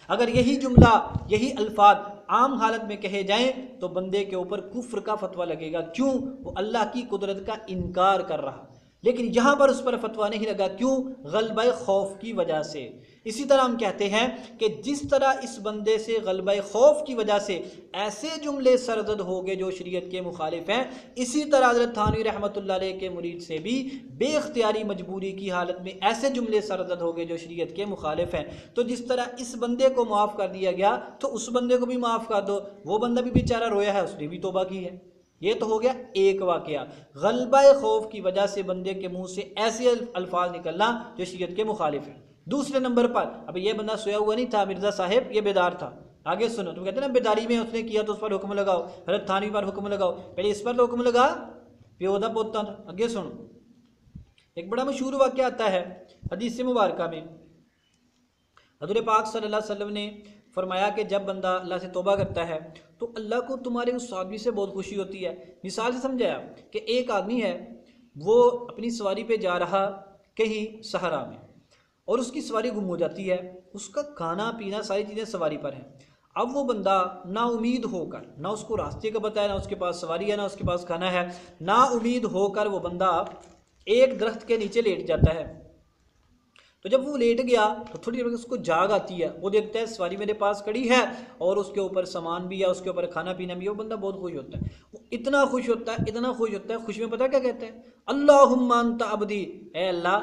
अगर यही जुमला, यही अल्फाज आम हालत में कहे जाएं तो बंदे के ऊपर कुफ्र का फतवा लगेगा। क्यों? वो अल्लाह की कुदरत का इनकार कर रहा। लेकिन यहाँ पर उस पर फतवा नहीं लगा। क्यों? गलबे खौफ की वजह से। इसी तरह हम कहते हैं कि जिस तरह इस बंदे से गलबे खौफ की वजह से ऐसे जुमले सरजद हो गए जो शरीयत के मुखालिफ हैं, इसी तरह हज़रत थानवी रहमतुल्लाह अलैह के मुरीद से भी बेख्तियारी मजबूरी की हालत में ऐसे जुमले सरजद हो गए जो शरीयत के मुखालिफ हैं। तो जिस तरह इस बंदे को माफ़ कर दिया गया तो उस बंदे को भी माफ़ कर दो। वो बंदा भी बेचारा रोया है, उसने भी तौबा की है। ये तो हो गया एक वाक़या, गलबे खौफ की वजह से बंदे के मुंह से ऐसे अल्फाज निकलना जो शरीयत के मुखालिफ है। दूसरे नंबर पर, अब ये बंदा सोया हुआ नहीं था मिर्ज़ा साहिब, ये बेदार था। आगे सुनो, तुम कहते हैं ना बेदारी में उसने किया तो उस पर हुक्म लगाओ, हज़रत थानवी पर हुक्म लगाओ, पहले इस पर तो हुक्म लगा, प्यो दा पोता था। आगे सुनो, एक बड़ा मशहूर वाक़या आता है हदीस मुबारक में। हज़रत पाक सल्लल्लाहु अलैहि वसल्लम ने फरमाया कि जब बंदा अल्लाह से तौबा करता है तो अल्लाह को तुम्हारे उस आदमी से बहुत खुशी होती है। मिसाल से समझाया कि एक आदमी है, वो अपनी सवारी पे जा रहा कहीं सहरा में और उसकी सवारी गुम हो जाती है, उसका खाना पीना सारी चीज़ें सवारी पर हैं। अब वो बंदा ना उम्मीद होकर, ना उसको रास्ते का पता है, ना उसके पास सवारी है, ना उसके पास खाना है, ना उम्मीद होकर वो बंदा एक दरख्त के नीचे लेट जाता है। तो जब वो लेट गया तो थोड़ी देर में उसको जाग आती है, वो देखता है सवारी मेरे पास खड़ी है और उसके ऊपर सामान भी है, उसके ऊपर खाना पीना भी है। वो बंदा बहुत खुश होता है, वो इतना खुश होता है, इतना खुश होता है, खुश में पता क्या कहता है, अल्लाहुम्मा अंता अब्दी, ए अल्लाह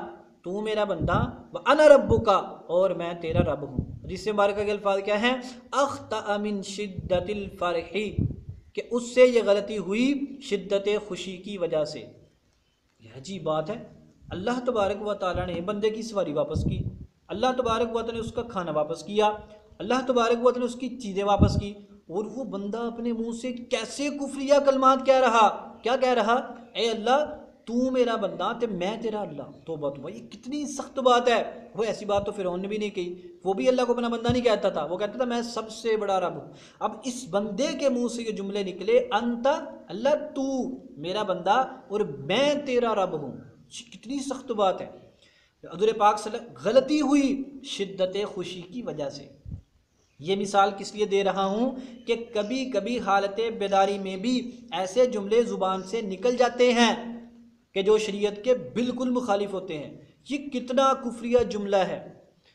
तू मेरा बंदा, व अना रब्बुका, और मैं तेरा रब हूँ। जिससे मुबारक के अल्फाज क्या हैं, अख्ता मिन शिद्दतिल फरही, कि उससे ये गलती हुई शिद्दत खुशी की वजह से। यह अजीब बात है, अल्लाह तबारक व तआला ने बंदे की सवारी वापस की, अल्लाह तबारक व तआला ने उसका खाना वापस किया, अल्लाह तबारक व तआला ने उसकी चीज़ें वापस की, और वो बंदा अपने मुंह से कैसे कुफरिया कलमात कह रहा, क्या कह रहा, ए अल्लाह तू मेरा बंदा ते मैं तेरा अल्लाह। तो भाई ये कितनी सख्त बात है। वो ऐसी बात तो फिरौन ने भी नहीं कही, वो भी अल्लाह को अपना बंदा नहीं कहता था, वो कहता था मैं सबसे बड़ा रब हूँ। अब इस बंदे के मुंह से ये जुमले निकले, अंता अल्लाह तू मेरा बंदा और मैं तेरा रब हूँ, कितनी सख्त बात है। हज़रत पाक सल्लल्लाहु, गलती हुई शिद्दत खुशी की वजह से। ये मिसाल किस लिए दे रहा हूँ कि कभी कभी हालत बेदारी में भी ऐसे जुमले ज़ुबान से निकल जाते हैं कि जो शरीयत के बिल्कुल मुखालिफ होते हैं। ये कितना कुफरिया जुमला है।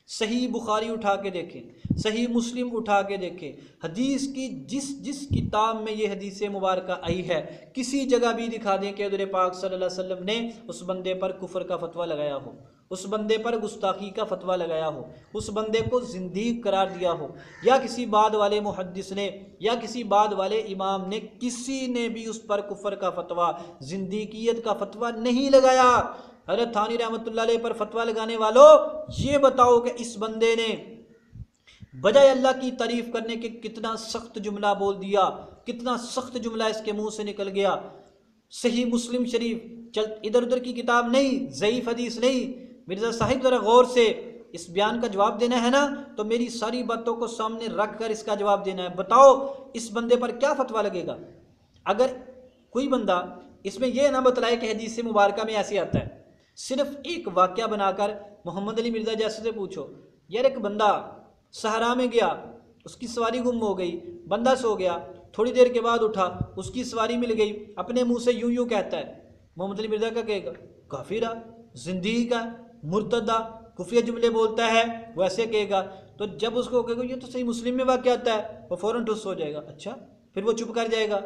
सही बुखारी उठा के देखें, सही मुस्लिम उठा के देखें, हदीस की जिस जिस किताब में ये हदीस मुबारक आई है, किसी जगह भी दिखा दें कि हज़रत पाक सल्लल्लाहु अलैहि वसल्लम ने उस बंदे पर कुफर का फतवा लगाया हो, उस बंदे पर गुस्ताखी का फतवा लगाया हो, उस बंदे को जिंदीक करार दिया हो, या किसी बाद वाले मुहद्दिस ने या किसी बाद वाले इमाम ने, किसी ने भी उस पर कुफर का फतवा, जिंदीकियत का फतवा नहीं लगाया। हज़रत थानी रहमतुल्लाह अलैह पर फतवा लगाने वालों, ये बताओ कि इस बंदे ने बजाय अल्लाह की तारीफ करने के कितना सख्त जुमला बोल दिया, कितना सख्त जुमला इसके मुंह से निकल गया। सही मुस्लिम शरीफ, चल इधर उधर की किताब नहीं, ज़ईफ़ हदीस नहीं। मिर्ज़ा साहिब ज़रा गौर से इस बयान का जवाब देना है ना, तो मेरी सारी बातों को सामने रख कर इसका जवाब देना है। बताओ इस बंदे पर क्या फतवा लगेगा। अगर कोई बंदा इसमें यह ना बतलाए कि हदीस मुबारक में ऐसे आता है, सिर्फ एक वाक़या बनाकर मोहम्मद अली मिर्ज़ा जैसे से पूछो, यार एक बंदा सहरा में गया, उसकी सवारी गुम हो गई, बंदा सो गया, थोड़ी देर के बाद उठा, उसकी सवारी मिल गई, अपने मुंह से यूं यूं कहता है, मोहम्मद अली मिर्ज़ा क्या कहेगा, काफिरा, जिंदगी का मुर्तदा, खुफिया जुमले बोलता है, वैसे कहेगा। तो जब उसको कहेगा ये तो सही मुस्लिम में वाक़या आता है, वो फ़ौरन ठुस हो जाएगा, अच्छा, फिर वो चुप कर जाएगा।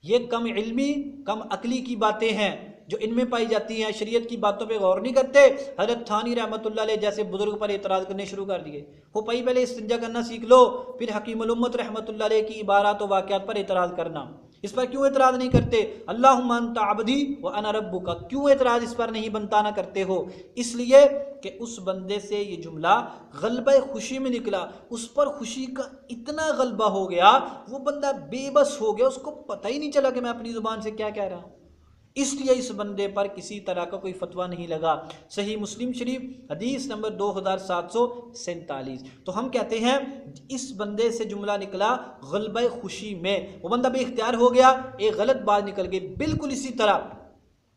ये कम इल्मी कम अकली की बातें हैं जो इनमें पाई जाती हैं, शरीयत की बातों पे गौर नहीं करते। हज़रत थानी रहमतुल्लाह अलैह जैसे बुजुर्ग पर एतराज़ करने शुरू कर दिए। हो भाई पहले इस्तिंजा करना सीख लो, फिर हकीमुल उम्मत रहमतुल्लाह अलैह की इबारात व वाक़यात पर एतराज़ करना। इस पर क्यों एतराज़ नहीं करते, अल्लाहुम्मा अंता अब्दी व अना रब्बुका, क्यों एतराज़ इस पर नहीं बनता ना करते हो। इसलिए कि उस बंदे से ये जुमला गलबा खुशी में निकला, उस पर खुशी का इतना गलबा हो गया, वो बंदा बेबस हो गया, उसको पता ही नहीं चला कि मैं अपनी ज़ुबान से क्या कह रहा हूँ। इसलिए इस बंदे पर किसी तरह का कोई फतवा नहीं लगा। सही मुस्लिम शरीफ हदीस नंबर 2747। तो हम कहते हैं इस बंदे से जुमला निकला गलबा खुशी में, वो बंदा बेख्तियार हो गया, एक गलत बात निकल गई। बिल्कुल इसी तरह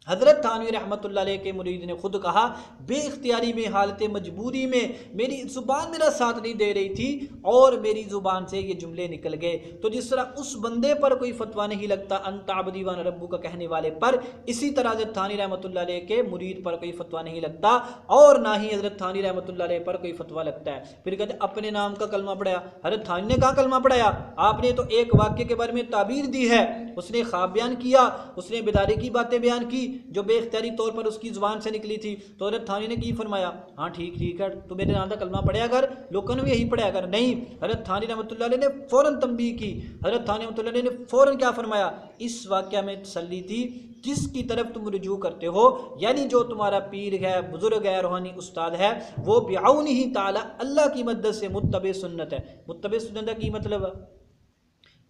हज़रत थानवी रहमतुल्लाह अलैह के मुरीद ने खुद कहा, बेख्तियारी में हालत मजबूरी में मेरी ज़ुबान मेरा साथ नहीं दे रही थी और मेरी ज़ुबान से ये जुमले निकल गए। तो जिस तरह उस बंदे पर कोई फतवा नहीं लगता अंता अब्दी व अना रब्बुका कहने वाले पर, इसी तरह हज़रत थानी रहमतुल्लाह अलैह के मुरीद पर कोई फतवा नहीं लगता और ना ही हज़रत थानी रहमतुल्लाह अलैह पर कोई फतवा लगता है। फिर कहते अपने नाम का कलमा पढ़ाया। हज़रत थानी ने कहा कलमा पढ़ाया, आपने तो एक वाक्य के बारे में ताबीर दी है, उसने ख्वाब बयान किया, उसने बेदारी की बातें बयान की जो बेख्तियारी तौर पर उसकी ज़ुबान से निकली थी। तो हज़रत थानी ने की फरमाया, हाँ ठीक है, तो मेरे नाम का कलमा पढ़ाया कर, लोगों ने भी यही पढ़ाया कर। नहीं, हज़रत थानी रहमतुल्लाह अलैह ने फ़ौरन तंबीह की। हज़रत थानी रहमतुल्लाह अलैह ने फ़ौरन क्या फरमाया, इस वाक़या में तसल्ली थी जिसकी तरफ तुम रुजू करते हो, यानी जो तुम्हारा पीर है, बुजुर्ग है, रूहानी उस्ताद है, वो बिआउनिही ताला, अल्लाह की मदद से मुत्तबे सुन्नत है। मुत्तबे सुन्नत की मतलब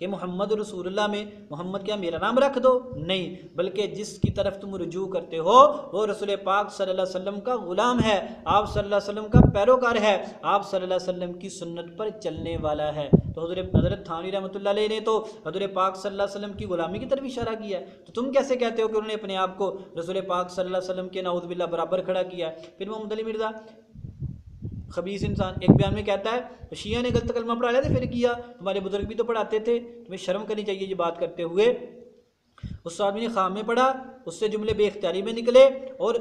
कि मोहम्मद रसूलुल्लाह में मोहम्मद क्या मेरा नाम रख दो, नहीं, बल्कि जिसकी तरफ तुम रुजू करते हो वो रसूल पाक सल्लल्लाहु अलैहि वसल्लम का ग़ुलाम है, आप सल्लल्लाहु अलैहि वसल्लम का पैरोकार है, आप सल्लल्लाहु अलैहि वसल्लम की सुन्नत पर चलने वाला है। तो हज़रत थानवी रहमतुल्लाह अलैह ने तो हज़रत पाक सल्लल्लाहु अलैहि वसल्लम की ग़ुलामी की तरफ इशारा किया है, तो तुम कैसे कहते हो कि उन्होंने अपने आप को रसूल पाक सल्लल्लाहु अलैहि वसल्लम के नाउज़ बिल्लाह बराबर खड़ा किया है। फिर मोहम्मद अली मिर्ज़ा खबीस इंसान एक बयान में कहता है, शिया ने गलत कलमा पढ़ा लिया तो फिर किया, तुम्हारे बुजुर्ग भी तो पढ़ाते थे, तुम्हें शर्म करनी चाहिए ये बात करते हुए। उस आदमी ने खाम में पढ़ा, उससे जुमले बेख्तियारी में निकले, और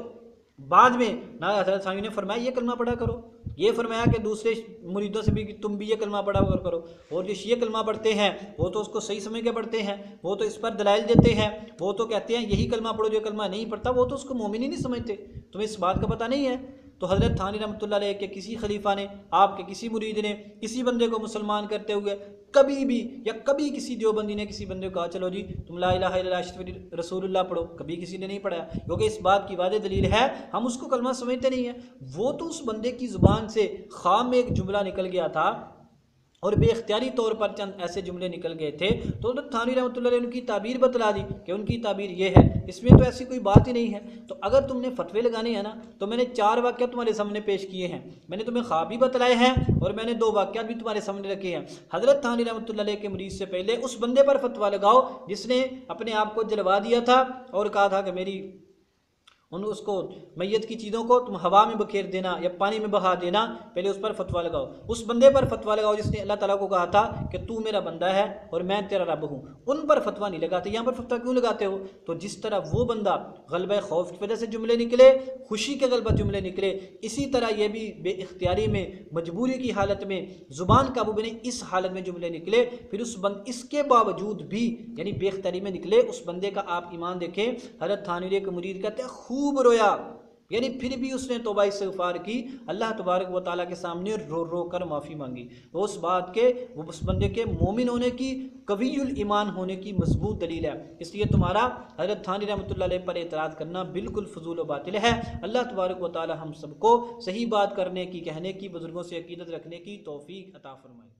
बाद में ना हज़रत सामी ने फरमाया ये कलमा पढ़ा करो, ये फरमाया कि दूसरे मुरीदों से भी कि तुम भी ये कलमा पढ़ा करो। और जो शिया कलमा पढ़ते हैं वो तो उसको सही समझ के पढ़ते हैं, वो तो इस पर दलाइल देते हैं, वो तो कहते हैं यही कलमा पढ़ो, जो कलमा नहीं पढ़ता वो तो उसको मोमिन ही नहीं समझते। तुम्हें इस बात का पता नहीं है। तो हज़रत थानी रहमतुल्लाह अलैह के किसी खलीफा ने, आपके किसी मुरीद ने किसी बंदे को मुसलमान करते हुए कभी भी या कभी किसी देवबंदी ने किसी बंदे को कहा चलो जी तुम ला इलाहा इल्लल्लाह रसूलुल्लाह पढ़ो, कभी किसी ने नहीं पढ़ाया, क्योंकि इस बात की वादे दलील है हम उसको कलमा समझते नहीं है। वो तो उस बंदे की ज़ुबान से खाम में एक जुमला निकल गया था और बेख्तियारी तौर पर चंद ऐसे जुमले निकल गए थे, तो थानवी रहमतुल्लाह अलैह उनकी ताबीर बतला दी कि उनकी ताबीर ये है, इसमें तो ऐसी कोई बात ही नहीं है। तो अगर तुमने फतवे लगाने हैं ना, तो मैंने 4 वाक़या तुम्हारे सामने पेश किए हैं, मैंने तुम्हें ख्वाब भी बतलाए हैं और मैंने 2 वाक़यात भी तुम्हारे सामने रखे हैं। हज़रत थानवी रहमतुल्लाह अलैह के मरीज़ से पहले उस बंदे पर फतवा लगाओ जिसने अपने आप को जलवा दिया था और कहा था कि मेरी उसको मैयत की चीज़ों को तुम हवा में बखेर देना या पानी में बहा देना, पहले उस पर फतवा लगाओ। उस बंदे पर फतवा लगाओ जिसने अल्लाह ताला को कहा था कि तू मेरा बंदा है और मैं तेरा रब हूँ, उन पर फतवा नहीं लगाते। यहाँ पर फतवा क्यों लगाते हो? तो जिस तरह वो बंदा गलबा खौफ की वजह से जुमले निकले, खुशी के गलबा जुमले निकले, इसी तरह ये भी बेइख्तियारी में, मजबूरी की हालत में, ज़ुबान काबू में नहीं, इस हालत में जुमले निकले, फिर उस इसके बावजूद भी यानी बेइख्तियारी में निकले, उस बंदे का आप ईमान देखें। हज़रत थानवी के मुरीद कहते हैं खूब रोया, यानी फिर भी उसने तौबा इस्तिग़फ़ार की, अल्लाह तबारक व तआला के सामने रो रो कर माफ़ी मांगी। तो उस बात के वो उस बंदे के मोमिन होने की, कवियुल ईमान होने की मजबूत दलील है। इसलिए तुम्हारा हज़रत थानी रहमतुल्लाह अलैह पर एतराज़ करना बिल्कुल फजूल व बातिल है। अल्लाह तबारक व तआला हम सबको सही बात करने की, कहने की, बुजुर्गों से अकीदत रखने की तौफीक अता फरमाए।